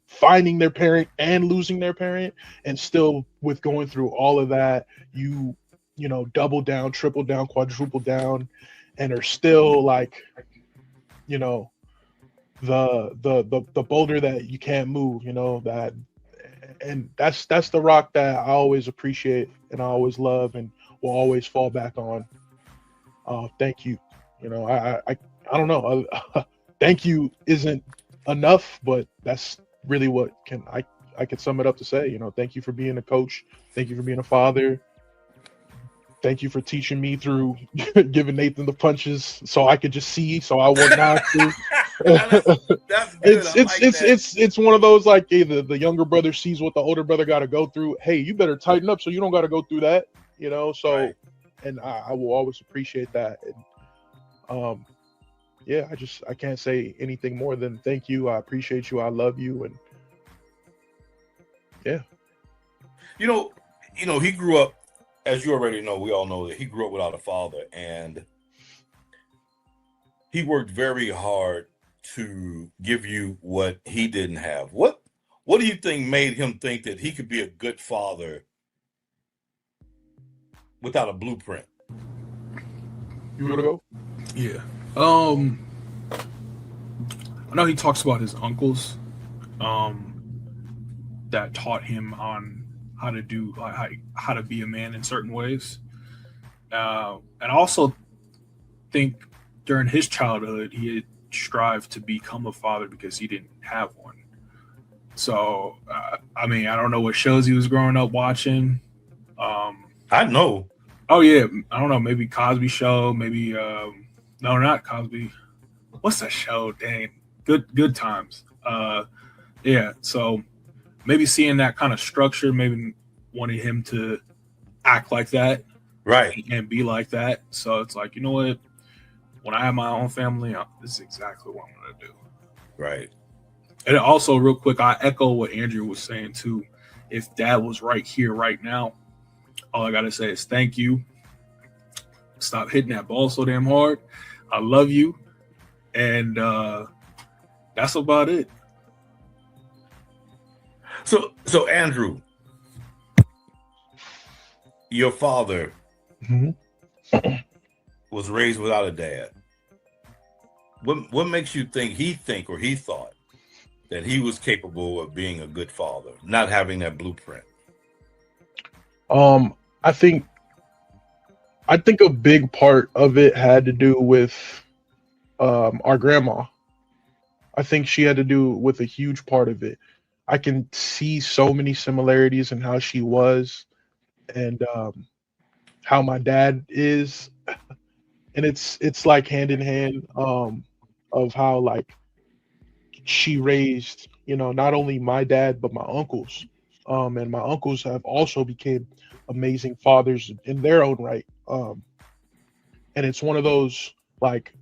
finding their parent and losing their parent, and still with going through all of that, double down, triple down, quadruple down, and are still like, the boulder that you can't move, that, and that's the rock that I always appreciate and I always love and will always fall back on. Thank you. I don't know. Thank you isn't enough, but that's really what I can sum it up to say. Thank you for being a coach. Thank you for being a father. Thank you for teaching me through giving Nathan the punches so I could just see, so I wouldn't have to. That's good. It's one of those like, hey, the younger brother sees what the older brother got to go through. Hey, you better tighten up so you don't got to go through that. So, right. And I will always appreciate that. And yeah, I can't say anything more than thank you. I appreciate you. I love you. And yeah, he grew up, as you already know, we all know that he grew up without a father, and he worked very hard to give you what he didn't have. What do you think made him think that he could be a good father without a blueprint? You wanna go? Yeah. I know he talks about his uncles um, that taught him on how to do how to be a man in certain ways. And I also think during his childhood he had strived to become a father because he didn't have one. So I mean, I don't know what shows he was growing up watching. Um, I know. oh yeah, I don't know. Maybe Cosby Show. Maybe no, not Cosby. What's that show? Dang, good times. Yeah. So maybe seeing that kind of structure, maybe wanting him to act like that Right. and be like that. So it's like, you know what? When I have my own family, this is exactly what I'm going to do. Right. And also, real quick, I echo what Andrew was saying too. If dad was right here, right now, all I got to say is thank you. Stop hitting that ball so damn hard. I love you. And that's about it. So Andrew, your father Mhm. was raised without a dad. What makes you think or he thought that he was capable of being a good father, not having that blueprint? Um, I think a big part of it had to do with our grandma. I think she had to do with a huge part of it. I can see so many similarities in how she was and how my dad is, and it's like hand in hand of how like she raised, you know, not only my dad but my uncles. And my uncles have also became amazing fathers in their own right. And it's one of those like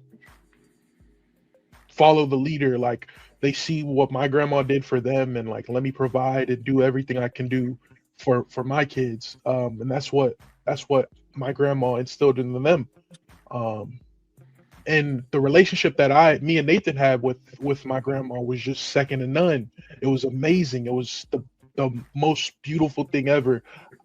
follow the leader, like they see what my grandma did for them and like let me provide and do everything I can do for my kids. And that's what my grandma instilled in them. Um, and the relationship that me and Nathan had with my grandma was just second to none. It was amazing. It was the most beautiful thing ever.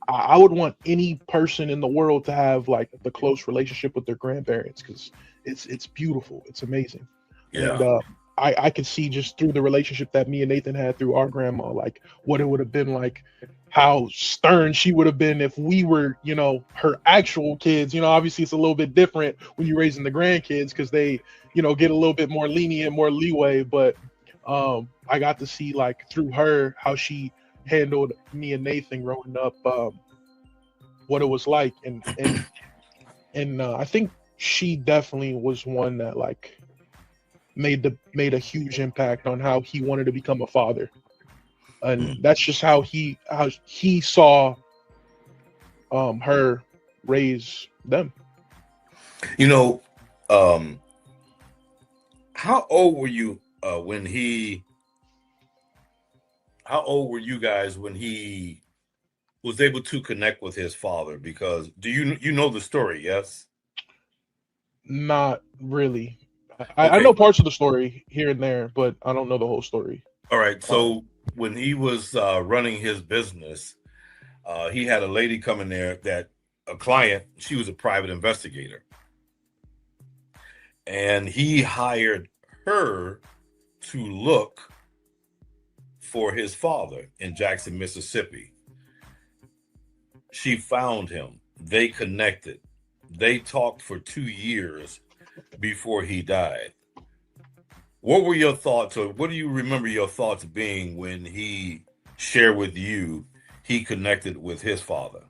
I would want any person in the world to have like the close relationship with their grandparents because it's beautiful. It's amazing. And Yeah. I could see just through the relationship that me and Nathan had through our grandma, like what it would have been like, how stern she would have been if we were, you know, her actual kids. You know, obviously it's a little bit different when you're raising the grandkids because they, you know, get a little bit more lenient, more leeway. But I got to see like through her how she handled me and Nathan growing up, what it was like, and I think she definitely was one that like made a huge impact on how he wanted to become a father, and that's just how he saw her raise them. You know, um, how old were you when he? How old were you guys when he was able to connect with his father? Because do you know the story? Yes. Not really. I Okay. know parts of the story here and there, but I don't know the whole story. All right. Um, So when he was running his business, he had a lady come in there that a client. She was a private investigator, and he hired her to look for his father in Jackson, Mississippi. She found him. They connected. They talked for 2 years before he died. What were your thoughts, or what do you remember your thoughts being when he shared with you he connected with his father?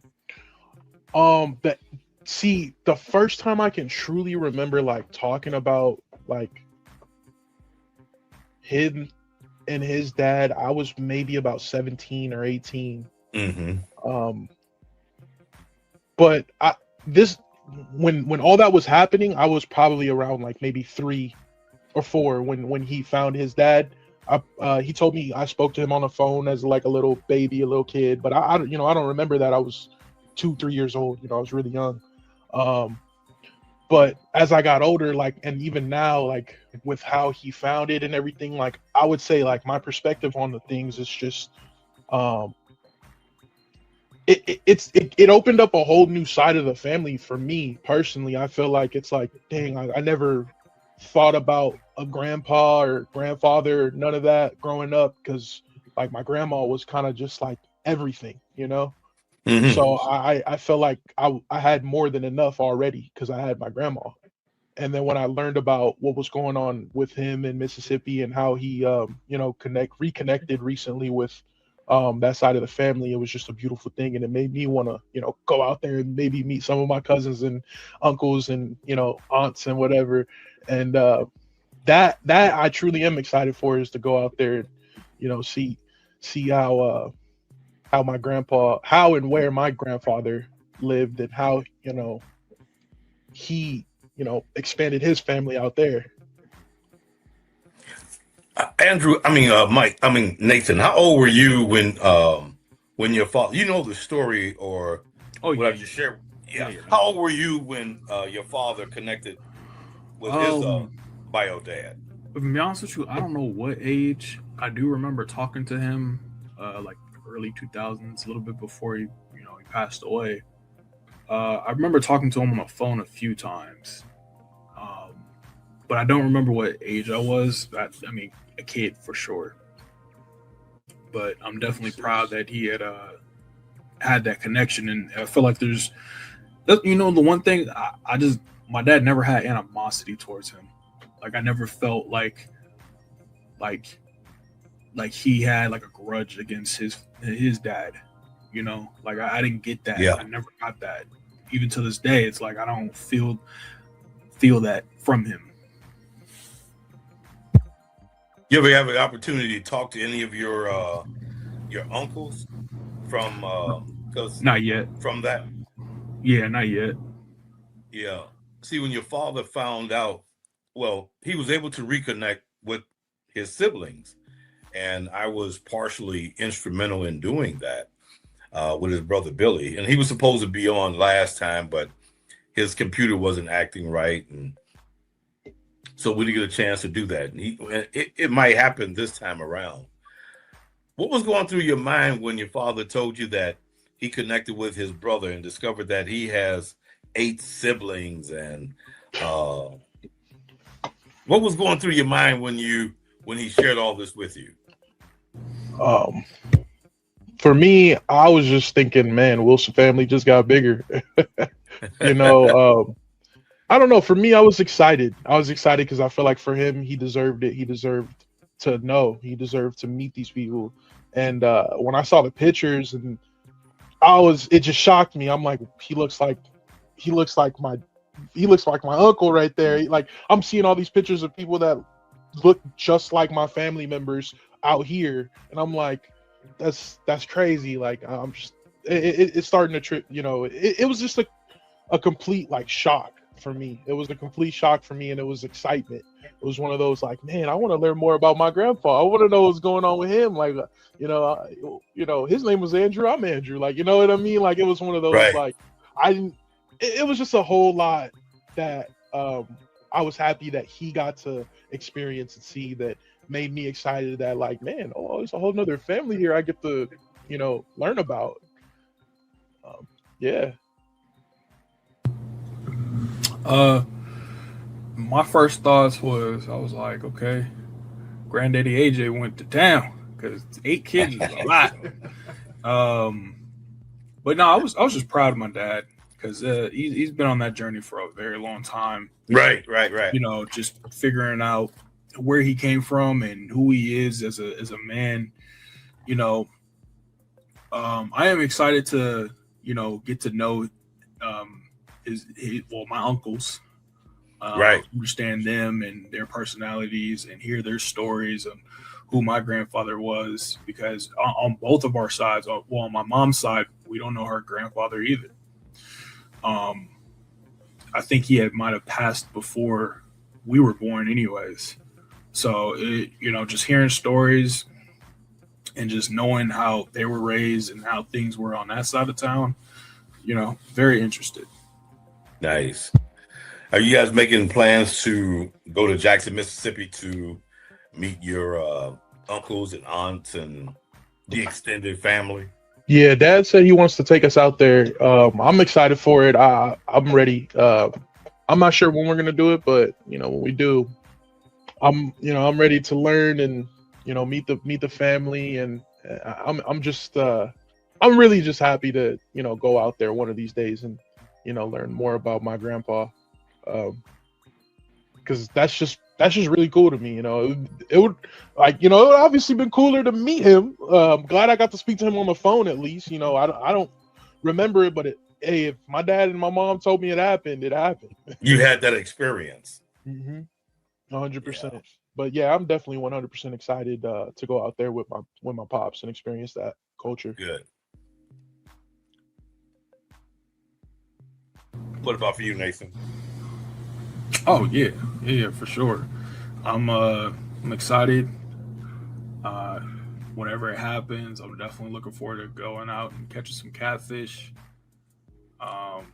that see the first time I can truly remember like talking about like him and his dad, I was maybe about 17 or 18. Mm-hmm. Um, but this when all that was happening, I was probably around like maybe 3 or 4 when he found his dad. He told me I spoke to him on the phone as like a little baby, a little kid, but you know I don't remember that. I was 2 3 years old. You know I was really young. Um, but as I got older, like and even now, like with how he found it and everything, like I would say like my perspective on the things is just um it opened up a whole new side of the family for me personally. I feel like it's like, dang, I never thought about a grandpa or grandfather, none of that growing up, because like my grandma was kind of just like everything, you know. Hmm. So I felt like I had more than enough already because I had my grandma. And then when I learned about what was going on with him in Mississippi and how he you know, reconnected recently with that side of the family, it was just a beautiful thing, and it made me want to, you know, go out there and maybe meet some of my cousins and uncles and, you know, aunts and whatever. And that I truly am excited for, is to go out there and, you know, see how my grandpa, how and where my grandfather lived, and how, you know, he, you know, expanded his family out there. Andrew, I mean, Mike, I mean, Nathan, how old were you when your father, you know the story or Oh what I yeah, just shared? yeah, Yeah. yeah. How old were you when your father connected with his Um, bio dad? to be honest with you, I don't know what age. I do remember talking to him, like early 2000s, a little bit before he passed away. I remember talking to him on the phone a few times, um, but I don't remember what age I was. I mean, a kid for sure. But I'm definitely proud that he had that connection, and I feel like the one thing I just my dad never had animosity towards him. Like I never felt like like he had like a grudge against his dad. Like I didn't get that. Yeah. I never got that. Even to this day, it's like I don't feel that from him. You ever have an opportunity to talk to any of your uncles from because Not yet. from that? Yeah, not yet. Yeah. See, when your father found out, well, he was able to reconnect with his siblings, and I was partially instrumental in doing that with his brother Billy. And he was supposed to be on last time, but his computer wasn't acting right, and so we didn't get a chance to do that. And it might happen this time around. What was going through your mind when your father told you that he connected with his brother and discovered that he has 8 siblings? And uh, what was going through your mind when he shared all this with you? Um, for me, I was just thinking, man, Wilson family just got bigger. you know, I don't know. For me, I was excited. I was excited because I feel like for him, he deserved it. He deserved to know. He deserved to meet these people. And when I saw the pictures, and it just shocked me. I'm like, he looks like my, he looks like my uncle right there. Like I'm seeing all these pictures of people that look just like my family members out here, and I'm like, that's crazy. Like I'm just, it's starting to trip. It was just a complete like shock for me. It was a complete shock for me, and it was excitement. It was one of those like, man, I want to learn more about my grandpa. I want to know what's going on with him. Like, his name was Andrew. I'm Andrew. Like, you know what I mean? Like, it was one of those Right. like, I didn't. It was just a whole lot that I was happy that he got to experience and see, that made me excited that like, man, oh, it's a whole nother family here I get to, learn about. Yeah. My first thoughts was I was like, okay, Granddaddy AJ went to town because 8 kids is a lot. Um, but no, I was just proud of my dad because he's been on that journey for a very long time. Right. Just figuring out where he came from and who he is as a man. I am excited to get to know my uncles, Right. understand them and their personalities and hear their stories of who my grandfather was, because on both of our sides, on my mom's side, we don't know her grandfather either. I think he might have passed before we were born anyways. So just hearing stories and just knowing how they were raised and how things were on that side of town, very interested. Nice. Are you guys making plans to go to Jackson, Mississippi to meet your uncles and aunts and the extended family? Yeah, Dad said he wants to take us out there. I'm excited for it. I'm ready. I'm not sure when we're gonna do it, but when we do, I'm ready to learn and meet the family, and I'm really just happy to go out there one of these days and learn more about my grandpa, because that's just really cool to me. It would it would obviously been cooler to meet him. Glad I got to speak to him on the phone at least. I don't remember it, but hey, if my dad and my mom told me it happened, it happened. You had that experience. 100%. Yeah. But yeah, I'm definitely 100% excited to go out there with my pops and experience that culture. Good. What about for you, Nathan? Oh yeah, for sure. I'm excited. Uh, Whenever it happens, I'm definitely looking forward to going out and catching some catfish. Um,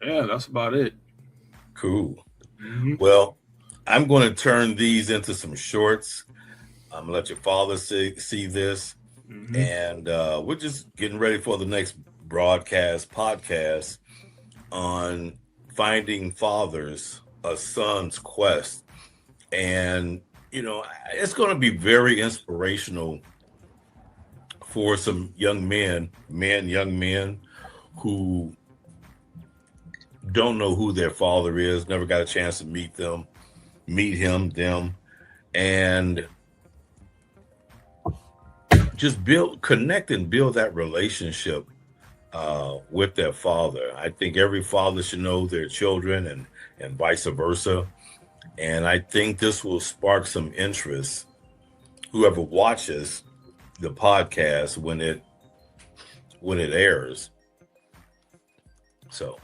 yeah, that's about it. Cool. Hmm. Well, I'm going to turn these into some shorts. I'm gonna let your father see this, Hmm. and we're just getting ready for the next podcast on finding fathers, a son's quest, and it's going to be very inspirational for some young young men who don't know who their father is, never got a chance to meet them, and just connect and build that relationship with their father. I think every father should know their children and vice versa. And I think this will spark some interest. Whoever watches the podcast when it airs. So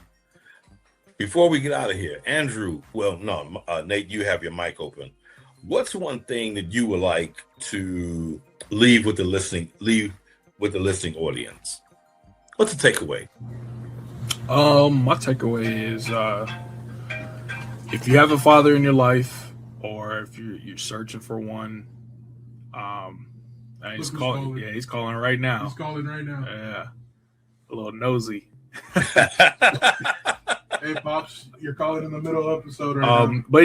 before we get out of here, Andrew, well, no, Nate, you have your mic open. What's one thing that you would like to leave with the listening audience? What's the takeaway? My takeaway is if you have a father in your life, or if you're searching for one, and he's calling. Yeah, he's calling right now. He's calling right now. Yeah, a little nosy. Hey, pops, you're calling in the middle of the episode right now. But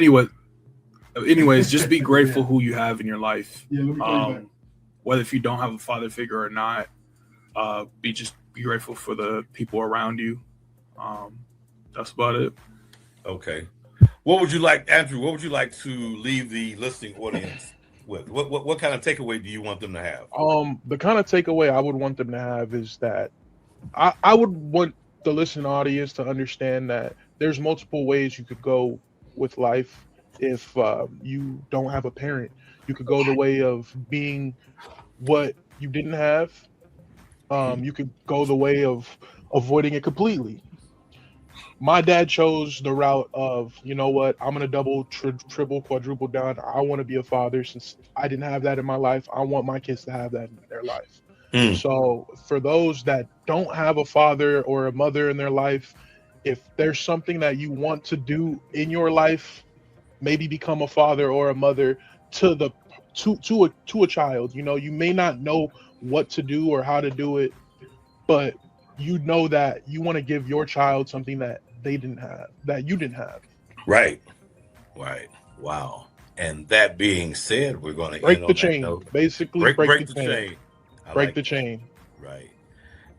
anyways, just be grateful who you have in your life. Yeah, let me call you back. Whether if you don't have a father figure or not, be grateful for the people around you. That's about it. Okay. What would you like, Andrew? What would you like to leave the listening audience with? What kind of takeaway do you want them to have? The kind of takeaway I would want them to have is that I would want the listening audience to understand that there's multiple ways you could go with life. If you don't have a parent, you could go the way of being what you didn't have. You could go the way of avoiding it completely. My dad chose the route of, you know what, I'm gonna double, triple, quadruple down. I want to be a father since I didn't have that in my life. I want my kids to have that in their life. So for those that don't have a father or a mother in their life, if there's something that you want to do in your life, maybe become a father or a mother to a child. You may not know what to do or how to do it, but you know that you want to give your child something that they didn't have, that you didn't have. Right. Wow. And that being said, we're going to break end the on chain. that note. Basically, break the chain. Break the chain. Right.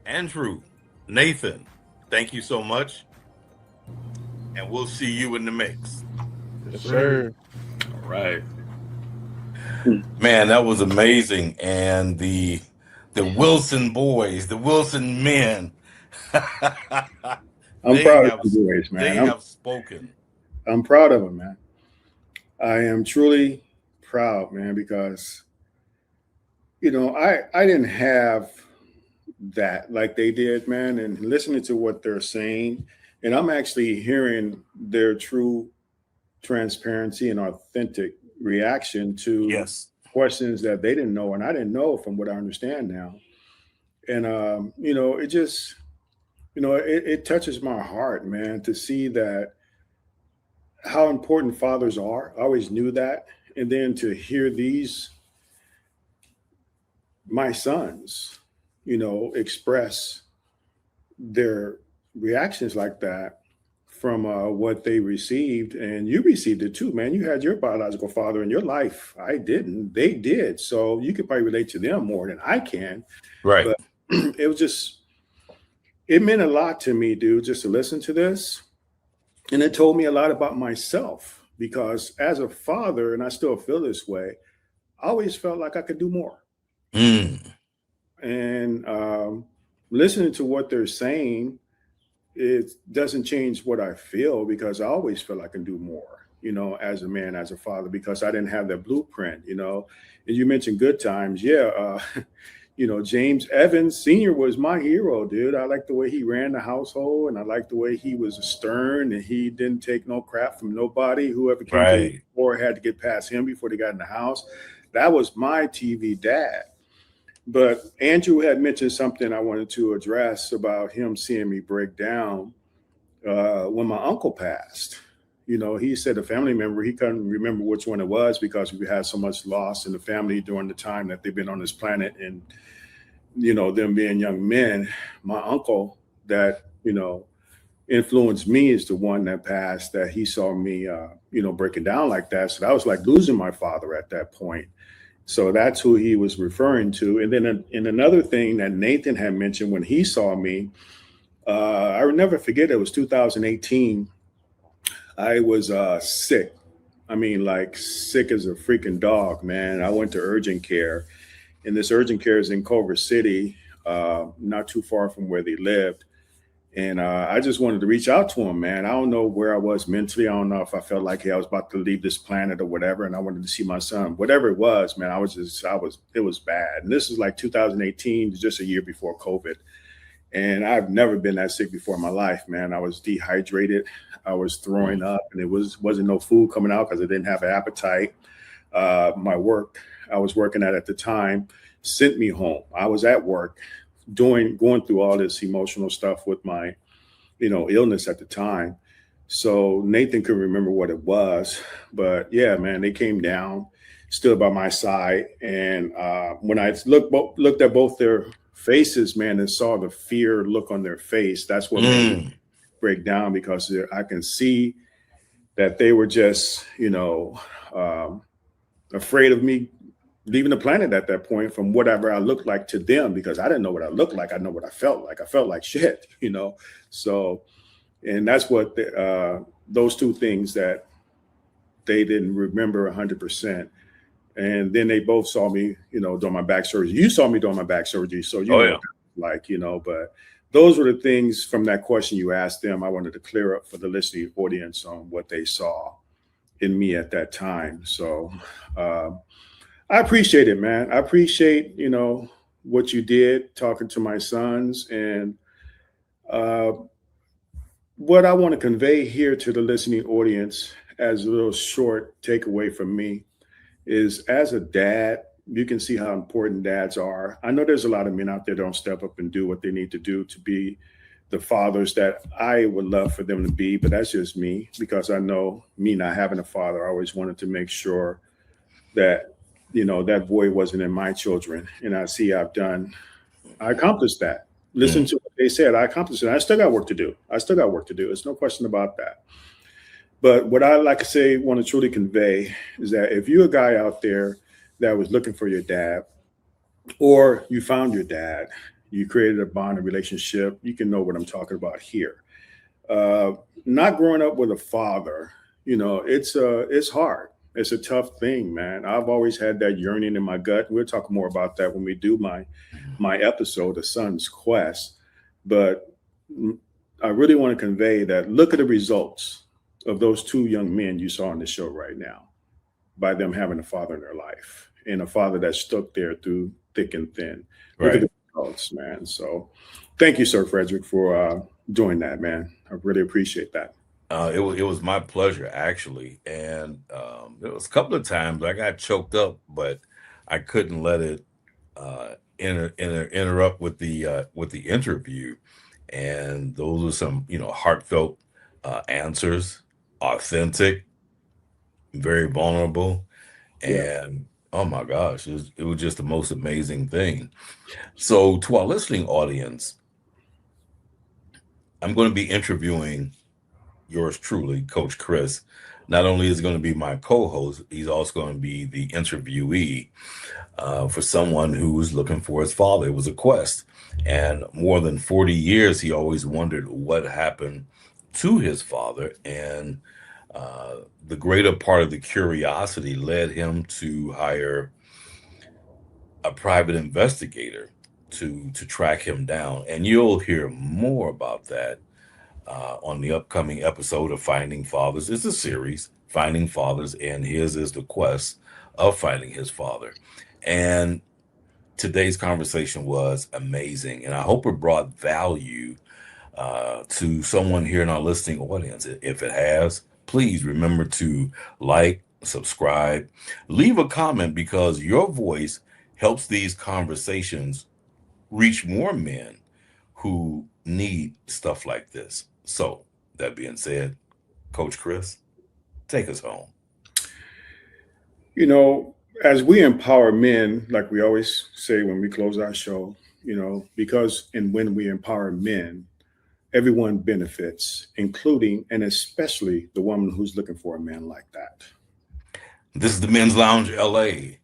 Andrew, Nathan, thank you so much. And we'll see you in the mix. Yes, sir. All right. Man, that was amazing. And the Wilson boys, the Wilson men. I'm proud of the boys, man. They have spoken. I'm proud of them, man. I am truly proud, man, because I didn't have that like they did, man, and listening to what they're saying, and I'm actually hearing their true transparency and authentic reaction to questions that they didn't know and I didn't know, from what I understand now. And it just it touches my heart, man, to see that how important fathers are. I always knew that. And then to hear my sons, express their reactions like that from what they received, and you received it too, man. You had your biological father in your life. I didn't. They did. So you could probably relate to them more than I can. Right. But it was just, it meant a lot to me, dude, just to listen to this. And it told me a lot about myself because as a father, and I still feel this way, I always felt like I could do more. Mm. And listening to what they're saying, it doesn't change what I feel because I always feel I can do more, as a man, as a father, because I didn't have that blueprint. And you mentioned good times. Yeah. James Evans Sr. was my hero, dude. I like the way he ran the household, and I like the way he was stern and he didn't take no crap from nobody. Whoever came to the Right. door had to get past him before they got in the house. That was my TV dad. But Andrew had mentioned something I wanted to address about him seeing me break down when my uncle passed. He said a family member, he couldn't remember which one it was because we had so much loss in the family during the time that they've been on this planet. And, them being young men, my uncle that, influenced me is the one that passed, that he saw me, breaking down like that. So that was like losing my father at that point. So that's who he was referring to. And then in another thing that Nathan had mentioned when he saw me, I will never forget, it was 2018. I was sick. I mean, like sick as a freaking dog, man. I went to urgent care, and this urgent care is in Culver City, not too far from where they lived. And I just wanted to reach out to him, man. I don't know where I was mentally. I don't know if I felt like, hey, I was about to leave this planet or whatever, and I wanted to see my son. Whatever it was, man, it was bad. And this is like 2018, just a year before COVID. And I've never been that sick before in my life, man. I was dehydrated. I was throwing up, and it wasn't no food coming out because I didn't have an appetite. My work I was working at the time sent me home. I was at work going through all this emotional stuff with my, illness at the time. So Nathan could remember what it was, but yeah, man, they came down, stood by my side, and when I looked at both their faces, man, and saw the fear look on their face, that's what made me break down because I can see that they were just, afraid of me leaving the planet at that point from whatever I looked like to them, because I didn't know what I looked like. I know what I felt like. I felt like shit, So, and that's what those two things that they didn't remember 100%. And then they both saw me, during my back surgery. You saw me during my back surgery, so Oh, yeah. but those were the things from that question you asked them. I wanted to clear up for the listening audience on what they saw in me at that time. So I appreciate it, man. I appreciate, what you did talking to my sons. And what I want to convey here to the listening audience as a little short takeaway from me is, as a dad, you can see how important dads are. I know there's a lot of men out there that don't step up and do what they need to do to be the fathers that I would love for them to be, but that's just me, because I know, me not having a father, I always wanted to make sure that, that void wasn't in my children. And I accomplished that. Listen to what they said. I accomplished it. I still got work to do. There's no question about that. But what I like to say, want to truly convey, is that if you're a guy out there that was looking for your dad, or you found your dad, you created a bond, a relationship, you can know what I'm talking about here. Not growing up with a father, it's hard. It's a tough thing, man. I've always had that yearning in my gut. We'll talk more about that when we do my episode, The Son's Quest. But I really want to convey that look at the results of those two young men you saw on the show right now, by them having a father in their life, and a father that stuck there through thick and thin. Look at the results, man. So thank you, Sir Frederick, for doing that, man. I really appreciate that. It was my pleasure, actually. And there was a couple of times I got choked up, but I couldn't let it interrupt with the interview. And those were some, heartfelt answers, authentic, very vulnerable, Yeah. and oh my gosh, it was just the most amazing thing. So, to our listening audience, I'm going to be interviewing yours truly, Coach Chris. Not only is going to be my co-host, he's also going to be the interviewee for someone who was looking for his father. It was a quest. And more than 40 years, he always wondered what happened to his father. And the greater part of the curiosity led him to hire a private investigator to track him down. And you'll hear more about that on the upcoming episode of Finding Fathers. It's a series, Finding Fathers, and his is the quest of finding his father. And today's conversation was amazing, and I hope it brought value to someone here in our listening audience. If it has, please remember to like, subscribe, leave a comment, because your voice helps these conversations reach more men who need stuff like this. So, that being said, Coach Chris, take us home. You know, as we empower men, like we always say when we close our show, because and when we empower men, everyone benefits, including and especially the woman who's looking for a man like that. This is the Men's Lounge LA.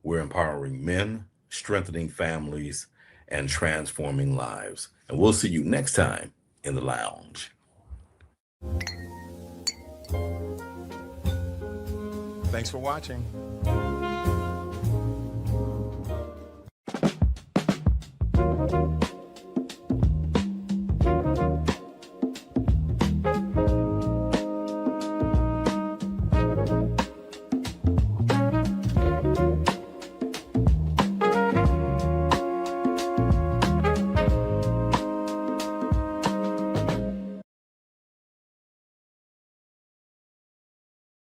We're empowering men, strengthening families, and transforming lives. And we'll see you next time in the lounge. Thanks for watching.